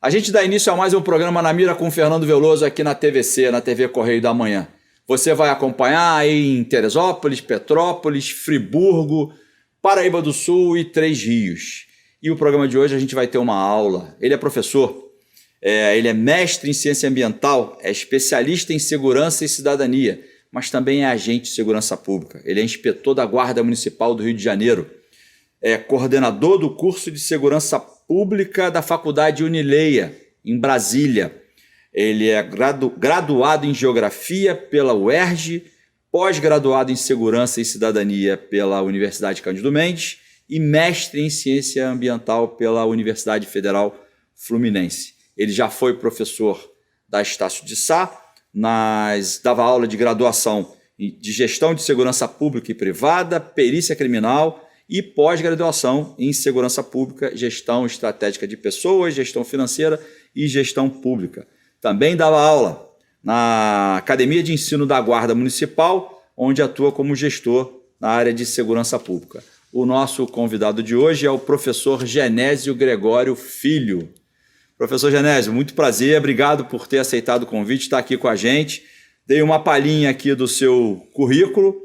A gente dá início a mais um programa Na Mira com o Fernando Veloso aqui na TVC, na TV Correio da Manhã. Você vai acompanhar aí em Teresópolis, Petrópolis, Friburgo, Paraíba do Sul e Três Rios. E o programa de hoje a gente vai ter uma aula. Ele é professor, ele é mestre em ciência ambiental, é especialista em segurança e cidadania, mas também é agente de segurança pública. Ele é inspetor da Guarda Municipal do Rio de Janeiro, é coordenador do curso de segurança pública da Faculdade Unileia, em Brasília. Ele é graduado em Geografia pela UERJ, pós-graduado em Segurança e Cidadania pela Universidade Cândido Mendes e mestre em Ciência Ambiental pela Universidade Federal Fluminense. Ele já foi professor da Estácio de Sá, dava aula de graduação de Gestão de Segurança Pública e Privada, Perícia Criminal e pós-graduação em Segurança Pública, Gestão Estratégica de Pessoas, Gestão Financeira e Gestão Pública. Também dava aula na Academia de Ensino da Guarda Municipal, onde atua como gestor na área de segurança pública. O nosso convidado de hoje é o professor Genésio Gregório Filho. Professor Genésio, muito prazer, obrigado por ter aceitado o convite, estar aqui com a gente. Dei uma palhinha aqui do seu currículo,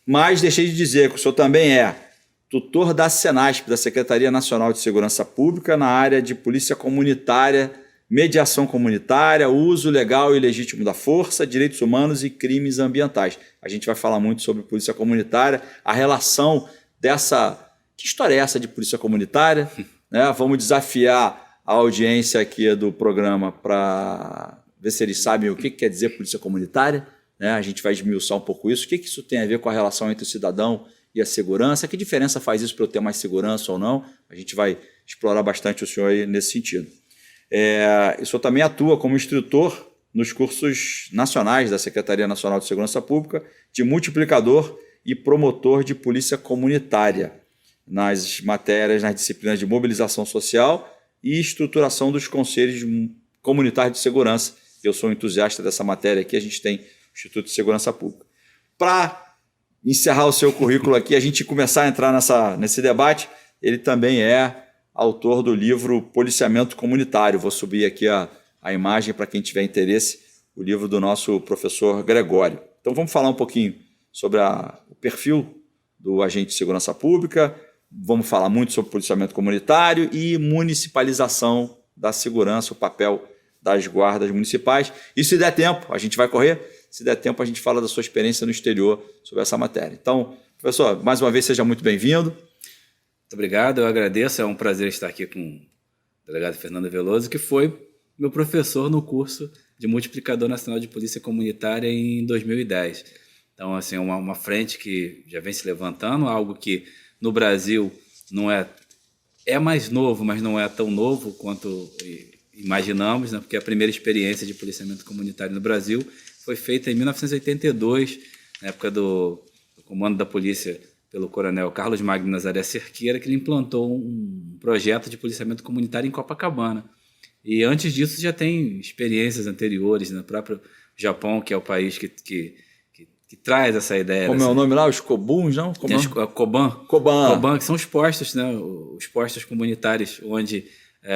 mas deixei de dizer que o senhor também é tutor da Senasp, da Secretaria Nacional de Segurança Pública, na área de polícia comunitária, mediação comunitária, uso legal e legítimo da força, direitos humanos e crimes ambientais. A gente vai falar muito sobre polícia comunitária, a relação dessa... Que história é essa de polícia comunitária? Né? Vamos desafiar a audiência aqui do programa para ver se eles sabem o que quer dizer polícia comunitária. Né? A gente vai esmiuçar um pouco isso. O que isso tem a ver com a relação entre o cidadão e a segurança? Que diferença faz isso para eu ter mais segurança ou não? A gente vai explorar bastante o senhor aí nesse sentido. O senhor também atua como instrutor nos cursos nacionais da Secretaria Nacional de Segurança Pública, de multiplicador e promotor de polícia comunitária, nas matérias, nas disciplinas de mobilização social e estruturação dos conselhos comunitários de segurança. Eu sou entusiasta dessa matéria aqui, a gente tem o Instituto de Segurança Pública. Para encerrar o seu currículo aqui, a gente começar a entrar nesse debate, ele também é autor do livro Policiamento Comunitário. Vou subir aqui a imagem para quem tiver interesse, o livro do nosso professor Gregório. Então vamos falar um pouquinho sobre o perfil do agente de segurança pública, vamos falar muito sobre policiamento comunitário e municipalização da segurança, o papel das guardas municipais. E se der tempo, a gente vai correr, se der tempo a gente fala da sua experiência no exterior sobre essa matéria. Então, professor, mais uma vez seja muito bem-vindo. Muito obrigado, eu agradeço, é um prazer estar aqui com o delegado Fernando Veloso, que foi meu professor no curso de Multiplicador Nacional de Polícia Comunitária em 2010. Então, assim, uma frente que já vem se levantando, algo que no Brasil não é mais novo, mas não é tão novo quanto imaginamos, né? Porque a primeira experiência de policiamento comunitário no Brasil foi feita em 1982, na época do comando da polícia pelo coronel Carlos Magno Nazaré Cerqueira, que ele implantou um projeto de policiamento comunitário em Copacabana. E antes disso já tem experiências anteriores, no próprio Japão, que é o país que traz essa ideia. Como é o nome lá? Os Kobuns, não? Koban, que são os postos, né? Os postos comunitários, onde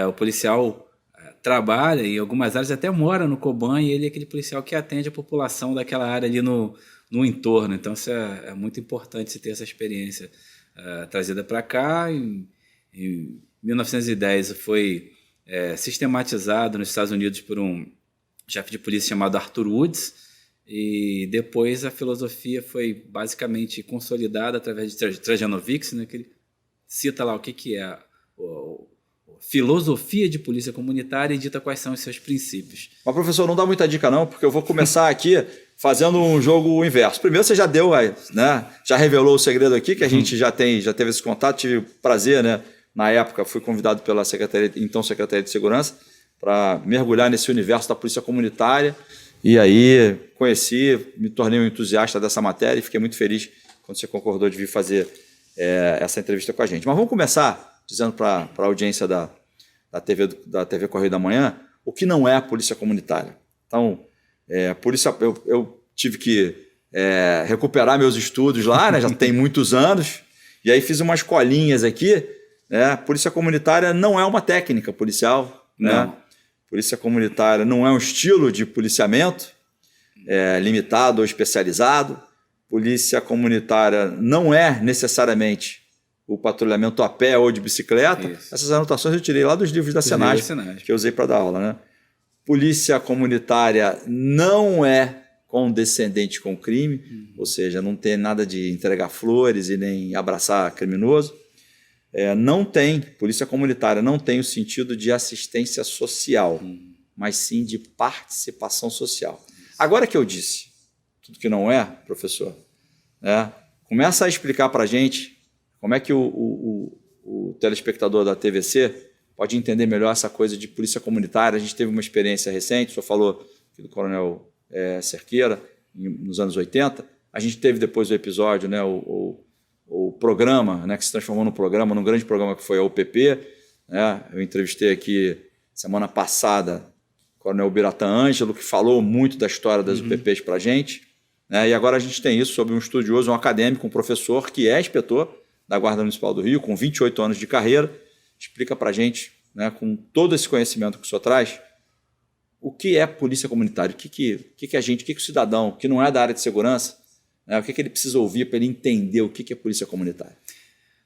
o policial trabalha, e em algumas áreas até mora no Koban, e ele é aquele policial que atende a população daquela área ali no entorno. Então, isso é muito importante se ter essa experiência trazida para cá. Em 1910, foi sistematizado nos Estados Unidos por um chefe de polícia chamado Arthur Woods, e depois a filosofia foi basicamente consolidada através de Trajanovics, né, que ele cita lá o que é a filosofia de polícia comunitária e dita quais são os seus princípios. Mas, professor, não dá muita dica não, porque eu vou começar aqui fazendo um jogo inverso. Primeiro, você já deu, né, já revelou o segredo aqui, que a gente já teve esse contato, tive o prazer, né, na época, fui convidado pela Secretaria de Segurança para mergulhar nesse universo da polícia comunitária, e aí me tornei um entusiasta dessa matéria e fiquei muito feliz quando você concordou de vir fazer essa entrevista com a gente. Mas vamos começar dizendo para a audiência da TV Correio da Manhã o que não é a polícia comunitária. Então, eu tive que recuperar meus estudos lá, né, já tem muitos anos, e aí fiz umas colinhas aqui. Polícia comunitária não é uma técnica policial, né? Polícia comunitária não é um estilo de policiamento limitado ou especializado. Polícia comunitária não é necessariamente o patrulhamento a pé ou de bicicleta. Isso. Essas anotações eu tirei lá dos livros da Senasp, que eu usei para dar aula, né? Polícia comunitária não é condescendente com o crime, ou seja, não tem nada de entregar flores e nem abraçar criminoso. Polícia comunitária não tem o sentido de assistência social, mas sim de participação social. Agora que eu disse tudo que não é, professor, começa a explicar para a gente como é que o telespectador da TVC pode entender melhor essa coisa de polícia comunitária. A gente teve uma experiência recente, o senhor falou do Coronel Cerqueira, nos anos 80. A gente teve depois do episódio, né, o programa, né, que se transformou num grande programa que foi a UPP. Né? Eu entrevistei aqui semana passada o Coronel Biratã Ângelo, que falou muito da história das UPPs para a gente. Né? E agora a gente tem isso sobre um estudioso, um acadêmico, um professor que é inspetor da Guarda Municipal do Rio, com 28 anos de carreira. Explica para a gente, né, com todo esse conhecimento que o senhor traz, o que é polícia comunitária, o que a gente, o que o cidadão que não é da área de segurança, né, o que ele precisa ouvir para ele entender o que é polícia comunitária.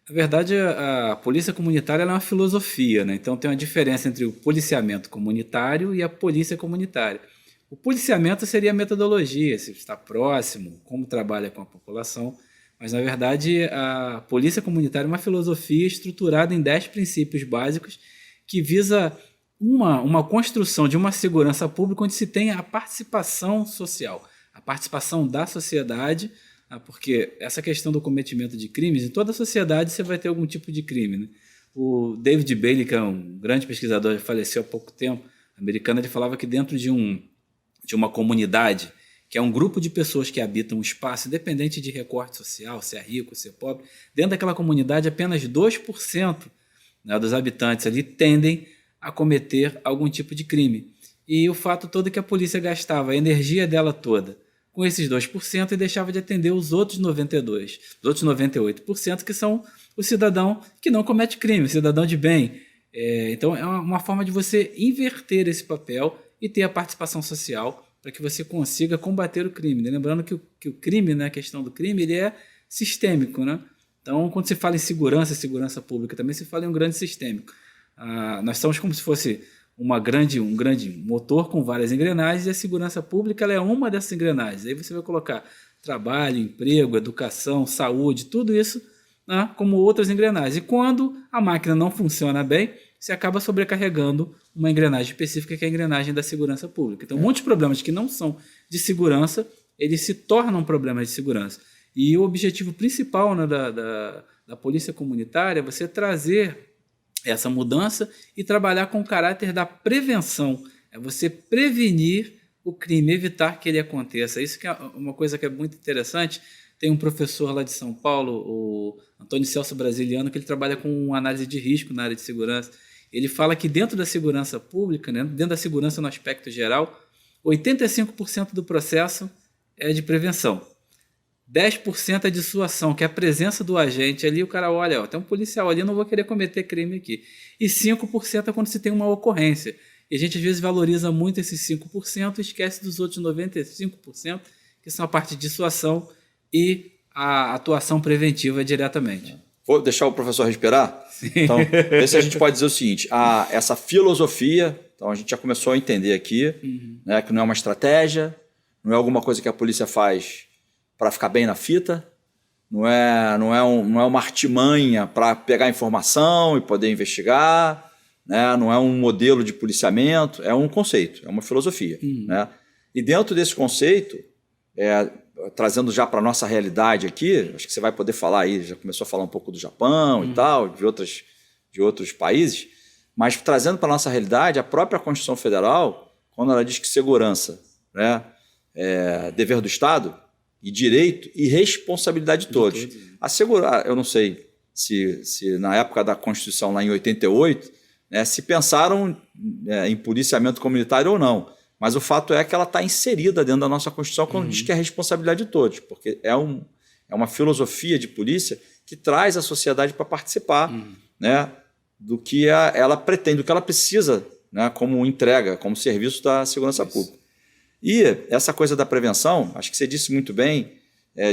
Na verdade, a polícia comunitária é uma filosofia, né? Então tem uma diferença entre o policiamento comunitário e a polícia comunitária. O policiamento seria a metodologia, se está próximo, como trabalha com a população, mas na verdade a polícia comunitária é uma filosofia estruturada em 10 princípios básicos que visa uma construção de uma segurança pública onde se tenha a participação social, a participação da sociedade, porque essa questão do cometimento de crimes, em toda a sociedade você vai ter algum tipo de crime. Né? O David Bailey, que é um grande pesquisador, faleceu há pouco tempo, americano, ele falava que dentro de uma comunidade, que é um grupo de pessoas que habitam um espaço, independente de recorte social, se é rico, se é pobre, dentro daquela comunidade apenas 2%, né, dos habitantes ali tendem a cometer algum tipo de crime. E o fato todo é que a polícia gastava a energia dela toda com esses 2% e deixava de atender os outros 92%, os outros 98%, que são o cidadão que não comete crime, o cidadão de bem. Então é uma forma de você inverter esse papel e ter a participação social para que você consiga combater o crime. Né? Lembrando que o crime, né, a questão do crime, ele é sistêmico. Né? Então, quando se fala em segurança pública, também se fala em um grande sistêmico. Nós somos como se fosse um grande motor com várias engrenagens, e a segurança pública ela é uma dessas engrenagens. Aí você vai colocar trabalho, emprego, educação, saúde, tudo isso, né, como outras engrenagens. E quando a máquina não funciona bem, você acaba sobrecarregando uma engrenagem específica, que é a engrenagem da segurança pública. Então, muitos problemas que não são de segurança, eles se tornam problemas de segurança. E o objetivo principal, né, da polícia comunitária é você trazer essa mudança e trabalhar com o caráter da prevenção. É você prevenir o crime, evitar que ele aconteça. Isso que é uma coisa que é muito interessante. Tem um professor lá de São Paulo, o Antônio Celso Brasiliano, que ele trabalha com análise de risco na área de segurança. Ele fala que dentro da segurança pública, né, dentro da segurança no aspecto geral, 85% do processo é de prevenção. 10% é dissuasão, que é a presença do agente ali, o cara olha, tem um policial ali, eu não vou querer cometer crime aqui. E 5% é quando se tem uma ocorrência. E a gente às vezes valoriza muito esses 5% e esquece dos outros 95%, que são a parte de dissuasão e a atuação preventiva diretamente. Vou deixar o professor respirar? Sim. Então, esse a gente pode dizer o seguinte, essa filosofia, então a gente já começou a entender aqui, né, que não é uma estratégia, não é alguma coisa que a polícia faz para ficar bem na fita, não é uma artimanha para pegar informação e poder investigar, né? Não é um modelo de policiamento, é um conceito, é uma filosofia. Né? E dentro desse conceito, trazendo já para a nossa realidade aqui, acho que você vai poder falar aí, já começou a falar um pouco do Japão e tal, de outros países, mas trazendo para a nossa realidade, a própria Constituição Federal, quando ela diz que segurança, né, é dever do Estado, e direito e responsabilidade de todos. Assegurar, eu não sei se na época da Constituição, lá em 88, né, se pensaram em policiamento comunitário ou não, mas o fato é que ela está inserida dentro da nossa Constituição quando diz que é responsabilidade de todos, porque é uma filosofia de polícia que traz a sociedade para participar, né, do que ela pretende, do que ela precisa né, como entrega, como serviço da segurança pública. E essa coisa da prevenção, acho que você disse muito bem,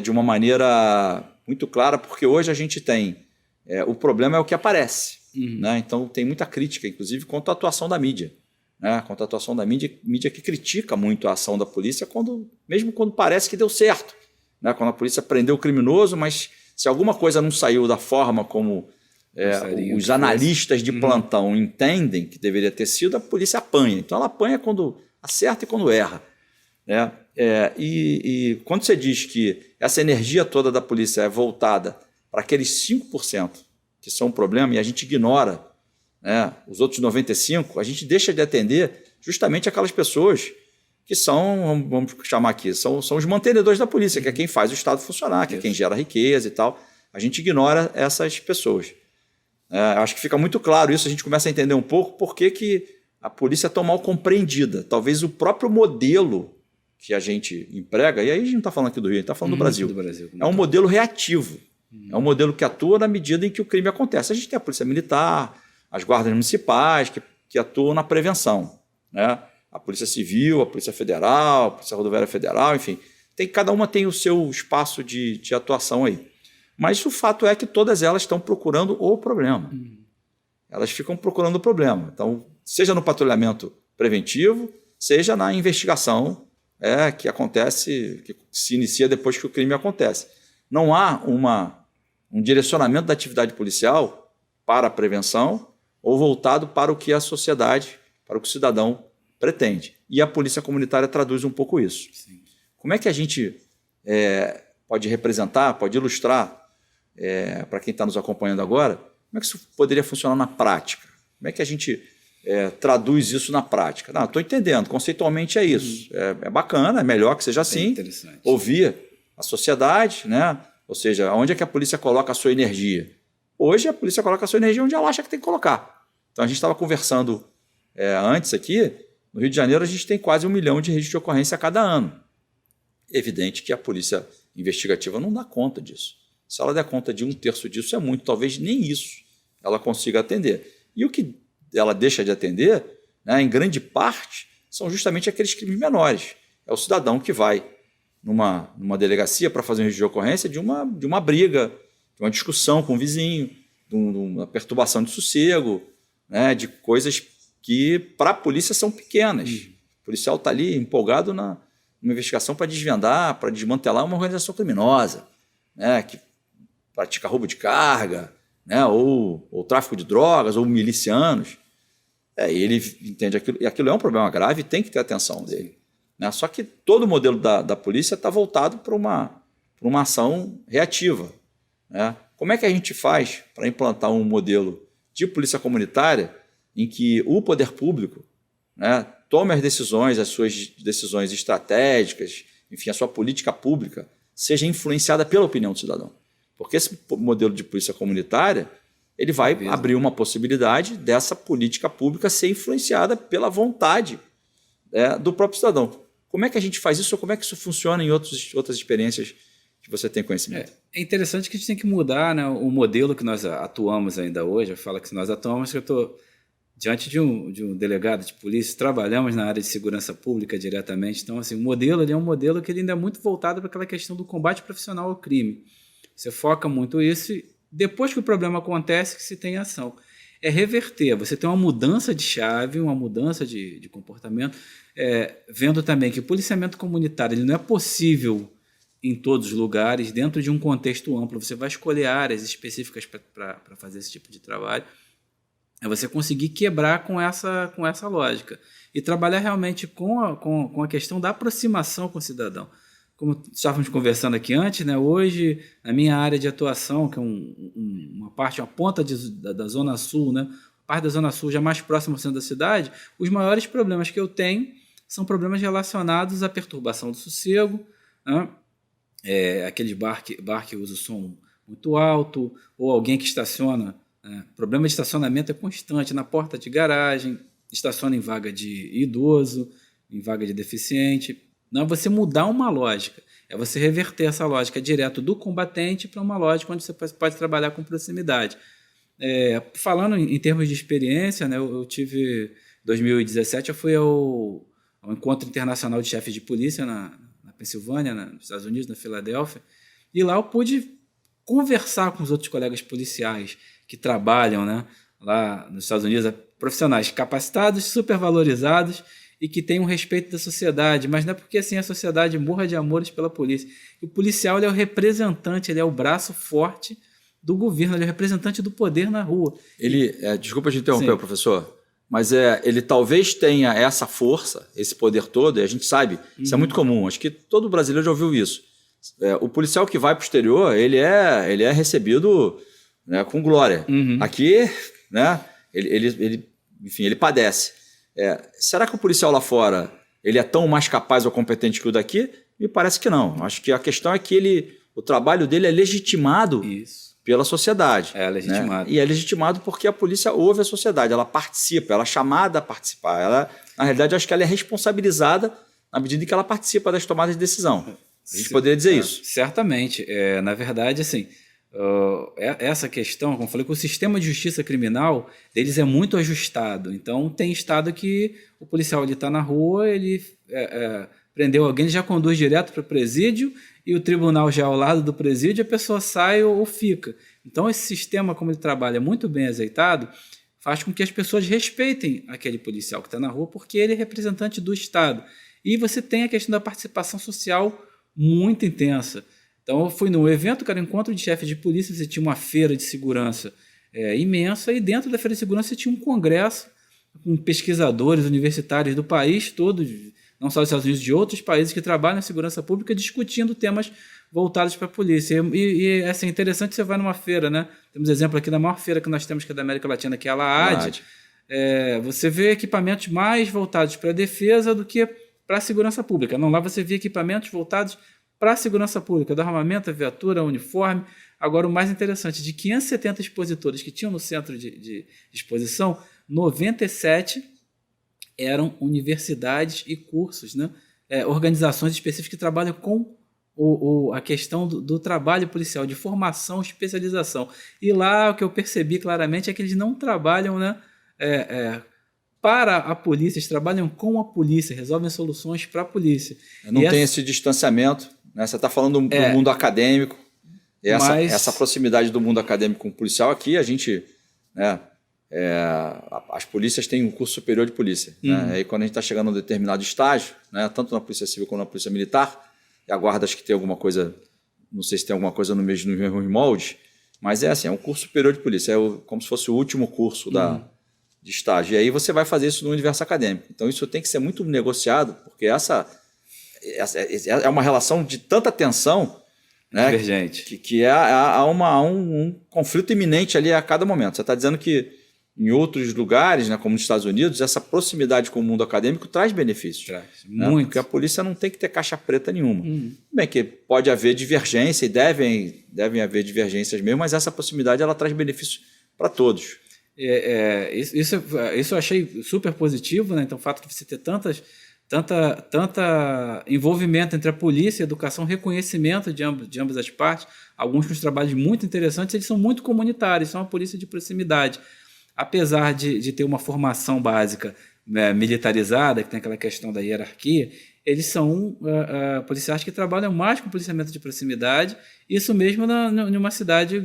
de uma maneira muito clara, porque hoje a gente tem, o problema é o que aparece. Né? Então tem muita crítica, inclusive, contra a atuação da mídia. Né? Contra a atuação da mídia que critica muito a ação da polícia, mesmo quando parece que deu certo. Né? Quando a polícia prendeu o criminoso, mas se alguma coisa não saiu da forma como os analistas de plantão entendem que deveria ter sido, a polícia apanha. Então ela apanha quando acerta e quando erra. Né? E quando você diz que essa energia toda da polícia é voltada para aqueles 5% que são um problema e a gente ignora, né, os outros 95%, a gente deixa de atender justamente aquelas pessoas que são, vamos chamar aqui, são os mantenedores da polícia, que é quem faz o Estado funcionar, que é quem gera riqueza e tal. A gente ignora essas pessoas. Acho que fica muito claro isso, a gente começa a entender um pouco por que a polícia é tão mal compreendida. Talvez o próprio modelo que a gente emprega, e aí a gente não está falando aqui do Rio, a gente está falando do Brasil. É um modelo reativo. É um modelo que atua na medida em que o crime acontece. A gente tem a polícia militar, as guardas municipais que atuam na prevenção. Né? A polícia civil, a polícia federal, a polícia rodoviária federal, enfim. Cada uma tem o seu espaço de atuação aí. Mas o fato é que todas elas estão procurando o problema. Elas ficam procurando o problema. Então, seja no patrulhamento preventivo, seja na investigação que acontece, que se inicia depois que o crime acontece. Não há um direcionamento da atividade policial para a prevenção ou voltado para o que a sociedade, para o que o cidadão pretende. E a polícia comunitária traduz um pouco isso. Sim. Como é que a gente pode representar, pode ilustrar para quem está nos acompanhando agora, como é que isso poderia funcionar na prática? Como é que a gente traduz isso na prática? Não, estou entendendo, conceitualmente é isso. É bacana, é melhor que seja assim. Interessante. Ouvir a sociedade, né? Ou seja, onde é que a polícia coloca a sua energia? Hoje a polícia coloca a sua energia onde ela acha que tem que colocar. Então a gente estava conversando antes aqui, no Rio de Janeiro a gente tem quase 1 milhão de registros de ocorrência a cada ano. Evidente que a polícia investigativa não dá conta disso. Se ela der conta de 1/3 disso é muito, talvez nem isso ela consiga atender. E o que ela deixa de atender, né, em grande parte, são justamente aqueles crimes menores. É o cidadão que vai numa delegacia para fazer um registro de ocorrência de uma briga, de uma discussão com o vizinho, de uma perturbação de sossego, né, de coisas que para a polícia são pequenas. O policial está ali empolgado numa investigação para desvendar, para desmantelar uma organização criminosa, né, que pratica roubo de carga, né, ou tráfico de drogas, ou milicianos. E ele entende aquilo, e aquilo é um problema grave e tem que ter atenção dele. Né? Só que todo o modelo da polícia está voltado para uma ação reativa. Né? Como é que a gente faz para implantar um modelo de polícia comunitária em que o poder público, né, tome as suas decisões estratégicas, enfim, a sua política pública seja influenciada pela opinião do cidadão? Porque esse modelo de polícia comunitária ele vai abrir uma possibilidade dessa política pública ser influenciada pela vontade do próprio cidadão. Como é que a gente faz isso ou como é que isso funciona em outras experiências que você tem conhecimento? É interessante que a gente tem que mudar, né, o modelo que nós atuamos ainda hoje. Eu falo que nós atuamos, que eu estou diante de um delegado de polícia, trabalhamos na área de segurança pública diretamente. Então, assim, o modelo é um modelo que ele ainda é muito voltado para aquela questão do combate profissional ao crime. Você foca muito isso e depois que o problema acontece que se tem ação. É reverter, você tem uma mudança de chave, uma mudança de comportamento, vendo também que o policiamento comunitário ele não é possível em todos os lugares, dentro de um contexto amplo. Você vai escolher áreas específicas para fazer esse tipo de trabalho. É você conseguir quebrar com essa lógica e trabalhar realmente com a questão da aproximação com o cidadão. Como estávamos conversando aqui antes, né, hoje, na minha área de atuação, que é uma ponta da Zona Sul, né, parte da Zona Sul já mais próxima ao centro da cidade, os maiores problemas que eu tenho são problemas relacionados à perturbação do sossego, né, aquele bar que usa o som muito alto, ou alguém que estaciona. Problema de estacionamento é constante na porta de garagem, estaciona em vaga de idoso, em vaga de deficiente. Não é você mudar uma lógica, é você reverter essa lógica direto do combatente para uma lógica onde você pode trabalhar com proximidade. Falando em termos de experiência, né, eu tive 2017 eu fui ao Encontro Internacional de Chefes de Polícia na Pensilvânia, nos Estados Unidos, na Filadélfia, e lá eu pude conversar com os outros colegas policiais que trabalham, né, lá nos Estados Unidos, profissionais capacitados, supervalorizados e que têm um respeito da sociedade, mas não é porque assim a sociedade morra de amores pela polícia. O policial ele é o representante, ele é o braço forte do governo, ele é o representante do poder na rua. Desculpa te interromper, professor, mas ele talvez tenha essa força, esse poder todo, e a gente sabe, isso é muito comum, acho que todo brasileiro já ouviu isso. O policial que vai para o exterior, ele é recebido, né, com glória. Aqui, né, enfim, ele padece. Será que o policial lá fora ele é tão mais capaz ou competente que o daqui? Me parece que não. Acho que a questão é que o trabalho dele é legitimado pela sociedade. É legitimado. Né? E é legitimado porque a polícia ouve a sociedade, ela participa, ela é chamada a participar. Na realidade, acho que ela é responsabilizada na medida em que ela participa das tomadas de decisão. A gente poderia dizer isso. Certamente. Na verdade, assim, essa questão, como eu falei, que o sistema de justiça criminal deles é muito ajustado. Então, tem estado que o policial está na rua, ele prendeu alguém, ele já conduz direto para o presídio e o tribunal já ao lado do presídio, a pessoa sai ou fica. Então, esse sistema, como ele trabalha muito bem azeitado, faz com que as pessoas respeitem aquele policial que está na rua, porque ele é representante do Estado. E você tem a questão da participação social muito intensa. Então, eu fui num evento, que era um encontro de chefes de polícia, você tinha uma feira de segurança imensa, e dentro da feira de segurança você tinha um congresso com pesquisadores universitários do país todo, não só dos Estados Unidos, de outros países que trabalham na segurança pública, discutindo temas voltados para a polícia. E assim, interessante, você vai numa feira, né? Temos exemplo aqui da maior feira que nós temos, que é da América Latina, que é a LAAD. Você vê equipamentos mais voltados para a defesa do que para a segurança pública. Não, lá você vê equipamentos voltados para a segurança pública, do armamento, a viatura, o uniforme. Agora, o mais interessante, de 570 expositores que tinham no centro de exposição, 97 eram universidades e cursos, né? Organizações específicas que trabalham com a questão do trabalho policial, de formação, especialização. E lá o que eu percebi claramente é que eles não trabalham, né, para a polícia, eles trabalham com a polícia, resolvem soluções para a polícia. Não tem esse distanciamento, né? Você está falando do mundo acadêmico, essa proximidade do mundo acadêmico com o policial. Aqui a gente, né, as polícias têm um curso superior de polícia. Né? Aí quando a gente está chegando a um determinado estágio, né, tanto na polícia civil como na polícia militar, e a guarda acho que tem alguma coisa, não sei se tem alguma coisa no mesmo molde, mas é um curso superior de polícia, como se fosse o último curso de estágio. E aí você vai fazer isso no universo acadêmico. Então isso tem que ser muito negociado, porque essa é uma relação de tanta tensão, né, divergente, que há um conflito iminente ali a cada momento. Você está dizendo que em outros lugares, né, como nos Estados Unidos, essa proximidade com o mundo acadêmico traz benefícios. Né? Muito. Porque a polícia não tem que ter caixa preta nenhuma. Bem que pode haver divergência e devem haver divergências mesmo, mas essa proximidade ela traz benefícios para todos. Isso eu achei super positivo, né? Então o fato de você ter tanta envolvimento entre a polícia, a educação, reconhecimento de ambas as partes, alguns com os trabalhos muito interessantes, eles são muito comunitários, são uma polícia de proximidade. Apesar de ter uma formação básica, né, militarizada, que tem aquela questão da hierarquia, eles são policiais que trabalham mais com policiamento de proximidade, isso mesmo numa cidade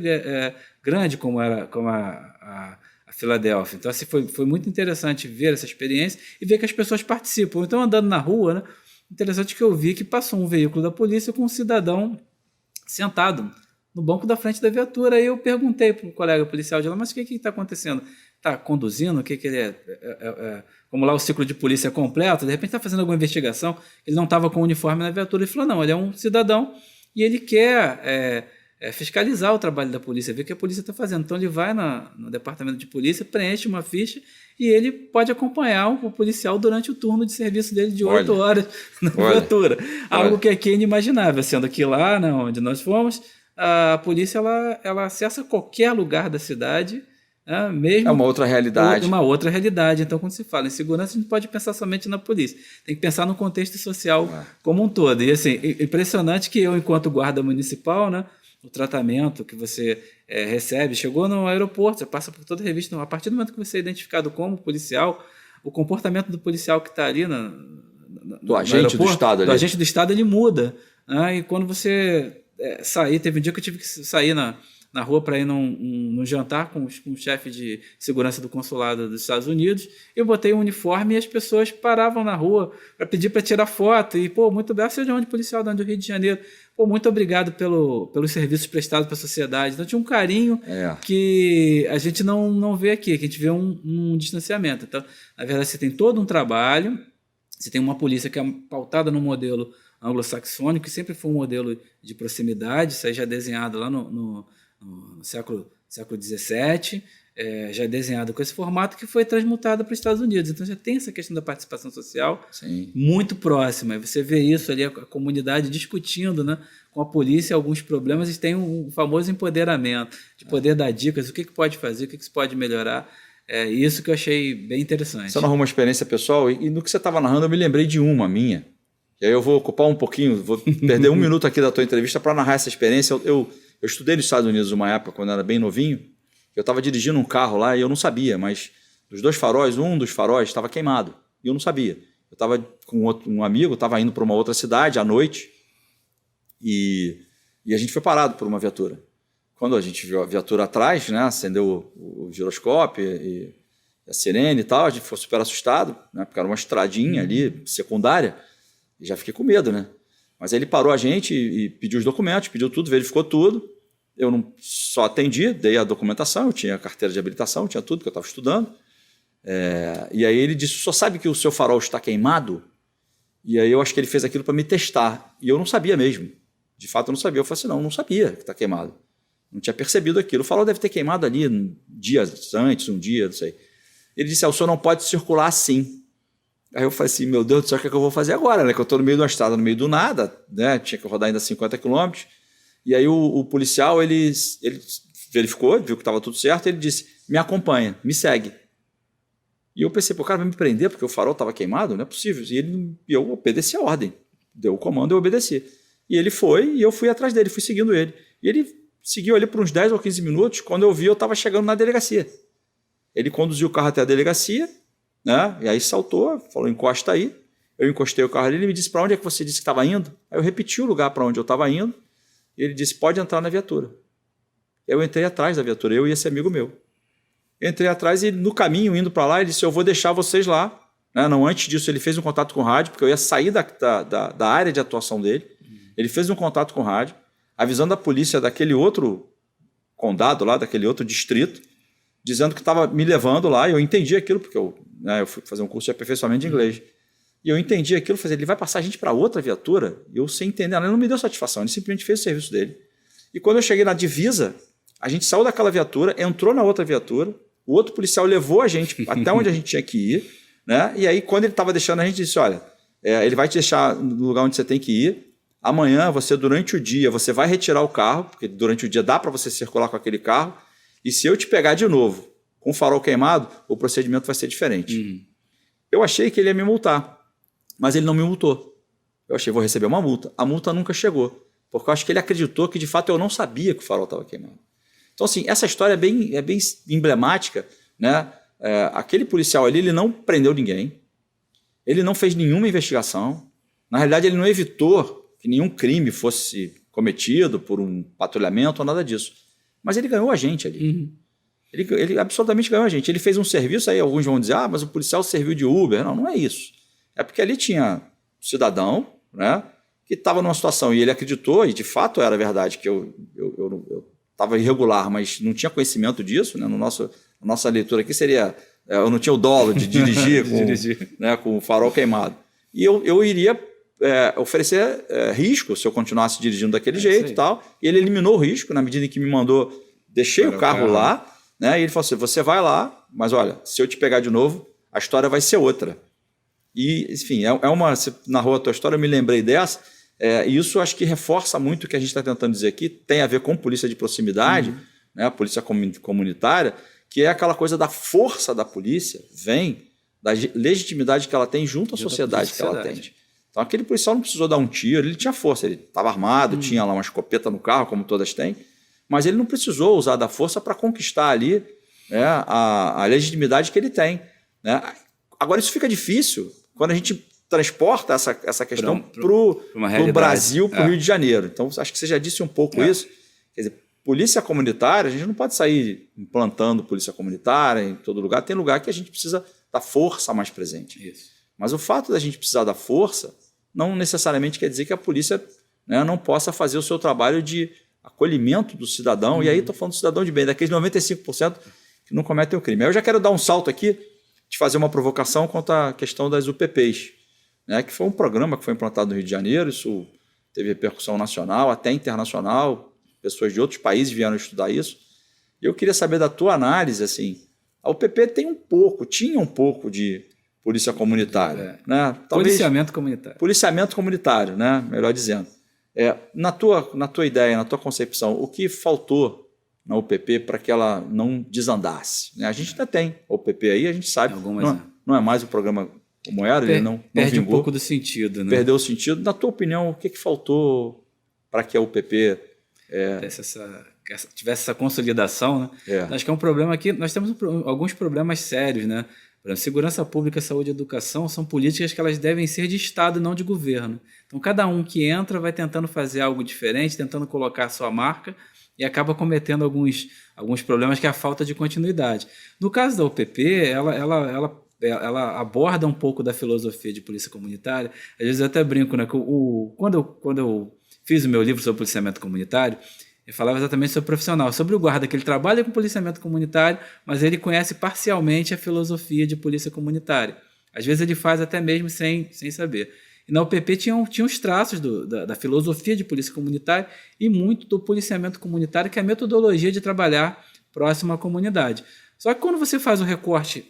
grande como a Filadélfia. Então, assim, foi muito interessante ver essa experiência e ver que as pessoas participam. Então, andando na rua, né, interessante que eu vi que passou um veículo da polícia com um cidadão sentado no banco da frente da viatura. Aí eu perguntei para o colega policial de lá, mas o que está acontecendo? Está conduzindo? O que ele é? Como lá o ciclo de polícia é completo, de repente está fazendo alguma investigação, ele não estava com o uniforme na viatura. Ele falou, não, ele é um cidadão e ele quer fiscalizar o trabalho da polícia, ver o que a polícia está fazendo. Então ele vai no departamento de polícia, preenche uma ficha e ele pode acompanhar o policial durante o turno de serviço dele de 8 horas na viatura. Algo que aqui é inimaginável, sendo que lá, né, onde nós fomos, a polícia ela acessa qualquer lugar da cidade, né, mesmo. É uma outra realidade. Uma outra realidade. Então, quando se fala em segurança, a gente pode pensar somente na polícia. Tem que pensar no contexto social como um todo. E assim, impressionante que eu, enquanto guarda municipal, né, o tratamento que você recebe, chegou no aeroporto, você passa por toda a revista, a partir do momento que você é identificado como policial, o comportamento do policial que está ali do agente do Estado ali. Do agente do Estado, ele muda. Né? E quando você sair, teve um dia que eu tive que sair na rua para ir num jantar com o chefe de segurança do consulado dos Estados Unidos. Eu botei um uniforme e as pessoas paravam na rua para pedir para tirar foto. E, muito bem, você é de onde, policial, de onde? Do Rio de Janeiro. Muito obrigado pelos serviços prestados para a sociedade. Então, tinha um carinho que a gente não vê aqui, que a gente vê um distanciamento. Então, na verdade, você tem todo um trabalho, você tem uma polícia que é pautada no modelo anglo-saxônico, que sempre foi um modelo de proximidade, isso aí já é desenhado lá no século XVII, já é desenhado com esse formato que foi transmutado para os Estados Unidos. Então já tem essa questão da participação social muito próxima. Você vê isso ali, a comunidade discutindo, né, com a polícia alguns problemas, e tem um famoso empoderamento, de poder dar dicas, o que pode fazer, o que se pode melhorar. Isso que eu achei bem interessante. Você narrou uma experiência pessoal, e no que você estava narrando eu me lembrei de uma minha. E aí eu vou ocupar um pouquinho, vou perder um minuto aqui da tua entrevista para narrar essa experiência. Eu estudei nos Estados Unidos uma época, quando eu era bem novinho. Eu estava dirigindo um carro lá e eu não sabia, mas dos dois faróis, um dos faróis estava queimado. E eu não sabia. Eu estava com um amigo, estava indo para uma outra cidade à noite e a gente foi parado por uma viatura. Quando a gente viu a viatura atrás, né, acendeu o giroscópio e a sirene e tal, a gente ficou super assustado, né, porque era uma estradinha ali, secundária, e já fiquei com medo, né? Mas aí ele parou a gente e pediu os documentos, pediu tudo, verificou tudo. Eu não só atendi, dei a documentação, eu tinha a carteira de habilitação, tinha tudo que eu estava estudando. E aí ele disse, só sabe que o seu farol está queimado? E aí eu acho que ele fez aquilo para me testar. E eu não sabia mesmo. De fato eu não sabia. Eu falei assim, não sabia que está queimado. Não tinha percebido aquilo. O farol deve ter queimado ali dias antes, um dia, não sei. Ele disse, o senhor não pode circular assim. Aí eu falei assim, meu Deus do céu, o que eu vou fazer agora? Né? Que eu estou no meio de uma estrada, no meio do nada, né? Tinha que rodar ainda 50 quilômetros. E aí o policial, ele verificou, viu que estava tudo certo, ele disse, me acompanha, me segue. E eu pensei, o cara vai me prender porque o farol estava queimado? Não é possível. E eu obedeci a ordem. Deu o comando, eu obedeci. E ele foi, e eu fui atrás dele, fui seguindo ele. E ele seguiu ali por uns 10 ou 15 minutos, quando eu vi, eu estava chegando na delegacia. Ele conduziu o carro até a delegacia, né? E aí saltou, falou, encosta aí. Eu encostei o carro ali, ele me disse, para onde é que você disse que estava indo? Aí eu repeti o lugar para onde eu estava indo, e ele disse, pode entrar na viatura. Eu entrei atrás da viatura, eu e esse amigo meu. Eu entrei atrás e no caminho, indo para lá, ele disse, eu vou deixar vocês lá. Né? Não, antes disso, ele fez um contato com o rádio, porque eu ia sair da área de atuação dele. Ele fez um contato com o rádio, avisando a polícia daquele outro condado lá, daquele outro distrito, dizendo que estava me levando lá, e eu entendi aquilo, porque eu fui fazer um curso de aperfeiçoamento de inglês. E eu entendi aquilo, falei, ele vai passar a gente para outra viatura? E eu sem entender, ele não me deu satisfação, ele simplesmente fez o serviço dele. E quando eu cheguei na divisa, a gente saiu daquela viatura, entrou na outra viatura, o outro policial levou a gente até onde a gente tinha que ir, né? E aí quando ele estava deixando, a gente disse, olha, ele vai te deixar no lugar onde você tem que ir, amanhã você, durante o dia, você vai retirar o carro, porque durante o dia dá para você circular com aquele carro, e se eu te pegar de novo com o farol queimado, o procedimento vai ser diferente. Eu achei que ele ia me multar, mas ele não me multou. Eu achei, vou receber uma multa. A multa nunca chegou, porque eu acho que ele acreditou que, de fato, eu não sabia que o farol estava queimado. Então, assim, essa história é bem emblemática, né? Aquele policial ali, ele não prendeu ninguém, ele não fez nenhuma investigação, na realidade, ele não evitou que nenhum crime fosse cometido por um patrulhamento ou nada disso. Mas ele ganhou a gente ali. Ele absolutamente ganhou a gente. Ele fez um serviço, aí alguns vão dizer, mas o policial serviu de Uber. Não é isso. É porque ali tinha um cidadão, né, que estava numa situação, e ele acreditou, e de fato era verdade, que eu estava irregular, mas não tinha conhecimento disso, né, nossa leitura aqui seria, eu não tinha o dolo de dirigir, com o farol queimado. E eu iria oferecer risco se eu continuasse dirigindo daquele jeito e tal, e ele eliminou o risco na medida em que me mandou, deixei o carro lá, né, e ele falou assim, você vai lá, mas olha, se eu te pegar de novo, a história vai ser outra. E, enfim, você narrou a tua história, eu me lembrei dessa, e isso acho que reforça muito o que a gente está tentando dizer aqui, tem a ver com polícia de proximidade, né, a polícia comunitária, que é aquela coisa da força da polícia, vem da legitimidade que ela tem junto à sociedade que ela atende. Então, aquele policial não precisou dar um tiro, ele tinha força, ele estava armado, tinha lá uma escopeta no carro, como todas têm, mas ele não precisou usar da força para conquistar ali, né, a legitimidade que ele tem. Né? Agora, isso fica difícil quando a gente transporta essa questão para realidade. o Brasil, para o Rio de Janeiro. Então, acho que você já disse um pouco isso. Quer dizer, polícia comunitária, a gente não pode sair implantando polícia comunitária em todo lugar. Tem lugar que a gente precisa da força mais presente. Isso. Mas o fato da gente precisar da força não necessariamente quer dizer que a polícia, né, não possa fazer o seu trabalho de acolhimento do cidadão. E aí estou falando do cidadão de bem, daqueles 95% que não cometem o crime. Aí eu já quero dar um salto aqui de fazer uma provocação quanto à questão das UPPs, né, que foi um programa que foi implantado no Rio de Janeiro. Isso teve repercussão nacional, até internacional. Pessoas de outros países vieram estudar isso. E eu queria saber da tua análise, assim, a UPP tinha um pouco de polícia comunitária. Né? Talvez, policiamento comunitário, né? Melhor dizendo. Na tua ideia, na tua concepção, o que faltou na UPP para que ela não desandasse? Né? A gente ainda tem a UPP aí, a gente sabe, não é mais o programa como era, ele não perde vingou, um pouco do sentido. Né? Perdeu o sentido. Na tua opinião, o que faltou para que a UPP... tivesse essa consolidação, né? Acho que é um problema aqui. Nós temos alguns problemas sérios, né? Por exemplo, segurança pública, saúde e educação são políticas que elas devem ser de Estado e não de governo. Então, cada um que entra vai tentando fazer algo diferente, tentando colocar a sua marca e acaba cometendo alguns problemas, que é a falta de continuidade. No caso da UPP, ela aborda um pouco da filosofia de polícia comunitária. Às vezes eu até brinco, né? Quando eu fiz o meu livro sobre policiamento comunitário, eu falava exatamente sobre o profissional, sobre o guarda, que ele trabalha com policiamento comunitário, mas ele conhece parcialmente a filosofia de polícia comunitária. Às vezes ele faz até mesmo sem saber. E na UPP tinha os traços da filosofia de polícia comunitária e muito do policiamento comunitário, que é a metodologia de trabalhar próximo à comunidade. Só que quando você faz o recorte,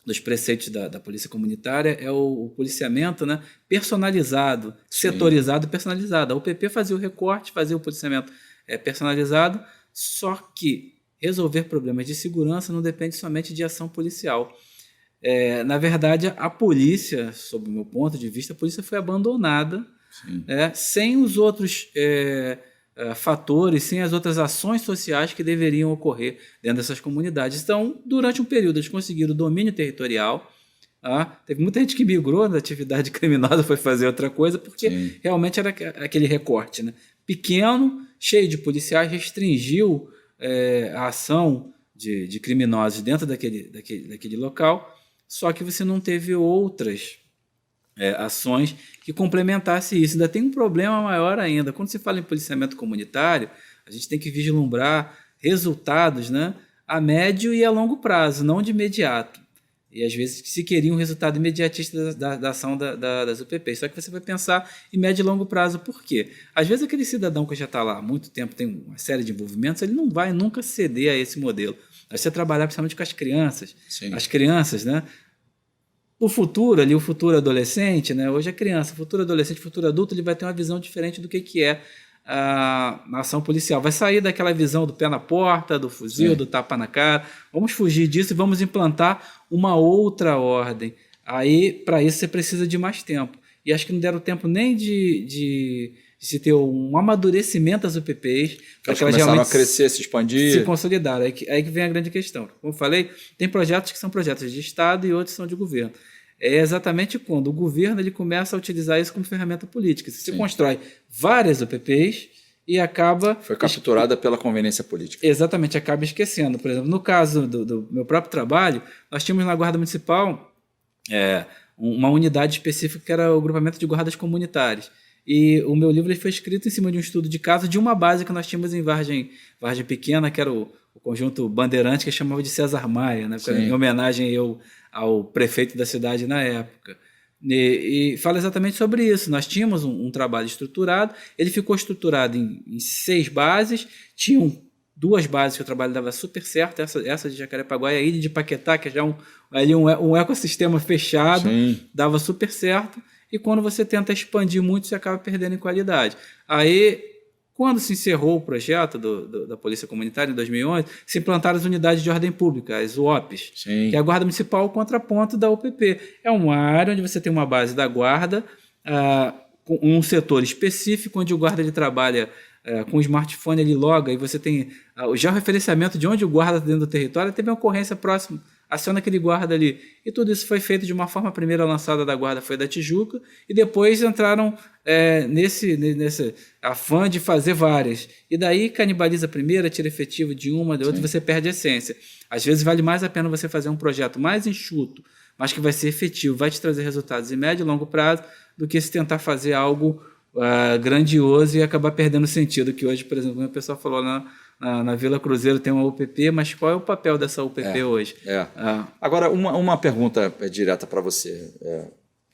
dos preceitos da polícia comunitária é o policiamento, né, personalizado, setorizado e personalizado. A UPP fazia o recorte, fazia o policiamento personalizado, só que resolver problemas de segurança não depende somente de ação policial. Na verdade, a polícia, sob o meu ponto de vista, a polícia foi abandonada, sem os outros fatores, sem as outras ações sociais que deveriam ocorrer dentro dessas comunidades. Então, durante um período, eles conseguiram o domínio territorial. Teve muita gente que migrou da atividade criminosa, foi fazer outra coisa, porque realmente era aquele recorte, né? Pequeno, cheio de policiais, restringiu a ação de criminosos dentro daquele local, só que você não teve outras ações que complementasse isso. Ainda tem um problema maior ainda. Quando se fala em policiamento comunitário, a gente tem que vislumbrar resultados, né, a médio e a longo prazo, não de imediato. E às vezes se queria um resultado imediatista da ação das UPPs. Só que você vai pensar em médio e longo prazo. Por quê? Às vezes aquele cidadão que já está lá há muito tempo, tem uma série de envolvimentos, ele não vai nunca ceder a esse modelo. Você trabalhar principalmente com as crianças. As crianças, né? O futuro adolescente, né? Hoje é criança, futuro adolescente, futuro adulto, ele vai ter uma visão diferente do que é a ação policial. Vai sair daquela visão do pé na porta, do fuzil, do tapa na cara. Vamos fugir disso e vamos implantar uma outra ordem. Aí, para isso, você precisa de mais tempo. E acho que não deram tempo nem de se ter um amadurecimento das UPPs. Elas começaram a crescer, se expandir. Se consolidar. Aí que vem a grande questão. Como eu falei, tem projetos que são projetos de Estado e outros são de governo. É exatamente quando o governo ele começa a utilizar isso como ferramenta política. Você constrói várias UPPs e acaba... Foi capturada pela conveniência política. Exatamente, acaba esquecendo. Por exemplo, no caso do meu próprio trabalho, nós tínhamos na Guarda Municipal uma unidade específica que era o grupamento de guardas comunitários. E o meu livro ele foi escrito em cima de um estudo de caso de uma base que nós tínhamos em Vargem Pequena, que era o conjunto Bandeirante, que chamava de César Maia, né? Em homenagem ao prefeito da cidade na época. E fala exatamente sobre isso. Nós tínhamos um trabalho estruturado, ele ficou estruturado em 6 bases, tinham 2 bases que o trabalho dava super certo, essa de Jacarepaguá e a Ilha de Paquetá, que é já um ecossistema fechado, dava super certo, e quando você tenta expandir muito, você acaba perdendo em qualidade. Aí, quando se encerrou o projeto da Polícia Comunitária, em 2011, se implantaram as unidades de ordem pública, as UOPs, que é a Guarda Municipal, o contraponto da UPP. É uma área onde você tem uma base da Guarda, com um setor específico, onde o guarda ele trabalha com o smartphone, ele loga, e você tem o georreferenciamento de onde o guarda está dentro do território, teve uma ocorrência próxima aciona aquele guarda ali. E tudo isso foi feito de uma forma, a primeira lançada da guarda foi da Tijuca, e depois entraram nesse afã de fazer várias. E daí canibaliza a primeira, tira efetivo de uma, da outra, e você perde a essência. Às vezes vale mais a pena você fazer um projeto mais enxuto, mas que vai ser efetivo, vai te trazer resultados em médio e longo prazo, do que se tentar fazer algo grandioso e acabar perdendo sentido, que hoje, por exemplo, o pessoal falou na Vila Cruzeiro tem uma UPP, mas qual é o papel dessa UPP hoje? Agora, uma pergunta direta para você,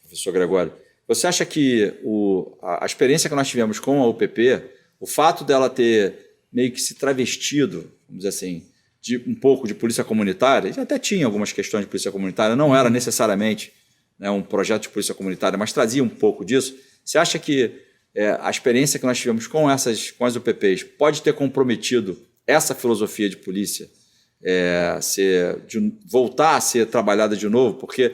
professor Gregório. Você acha que a experiência que nós tivemos com a UPP, o fato dela ter meio que se travestido, vamos dizer assim, de um pouco de polícia comunitária, já até tinha algumas questões de polícia comunitária, não era necessariamente, né, um projeto de polícia comunitária, mas trazia um pouco disso. Você acha que a experiência que nós tivemos com as UPPs pode ter comprometido essa filosofia de polícia voltar a ser trabalhada de novo? Porque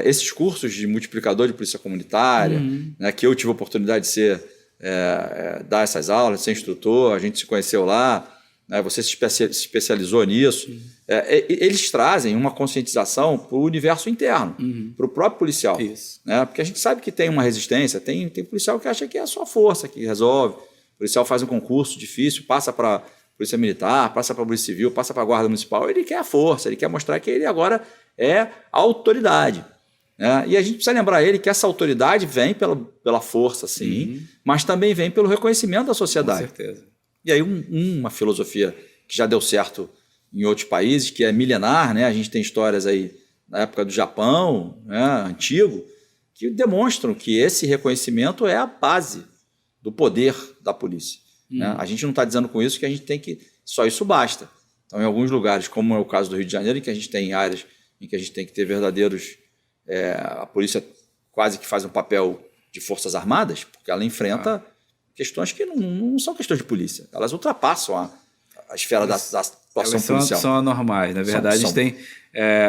esses cursos de multiplicador de polícia comunitária, né, que eu tive a oportunidade de dar essas aulas, de ser instrutor, a gente se conheceu lá, né, você se especializou nisso, eles trazem uma conscientização para o universo interno, para o próprio policial. Né, porque a gente sabe que tem uma resistência, tem policial que acha que é a sua força que resolve, o policial faz um concurso difícil, passa para a polícia militar, passa para a polícia civil, passa para a guarda municipal, ele quer a força, ele quer mostrar que ele agora é a autoridade. Né? E a gente precisa lembrar ele que essa autoridade vem pela força, sim, mas também vem pelo reconhecimento da sociedade. Com certeza. E aí uma filosofia que já deu certo em outros países, que é milenar, né? A gente tem histórias aí na época do Japão, né, antigo, que demonstram que esse reconhecimento é a base do poder da polícia. Né? A gente não está dizendo com isso que a gente tem que... Só isso basta. Então, em alguns lugares, como é o caso do Rio de Janeiro, em que a gente tem áreas em que a gente tem que ter verdadeiros... a polícia quase que faz um papel de forças armadas, porque ela enfrenta questões que não são questões de polícia. Elas ultrapassam a esfera da atuação policial. São anormais. Na verdade, a gente tem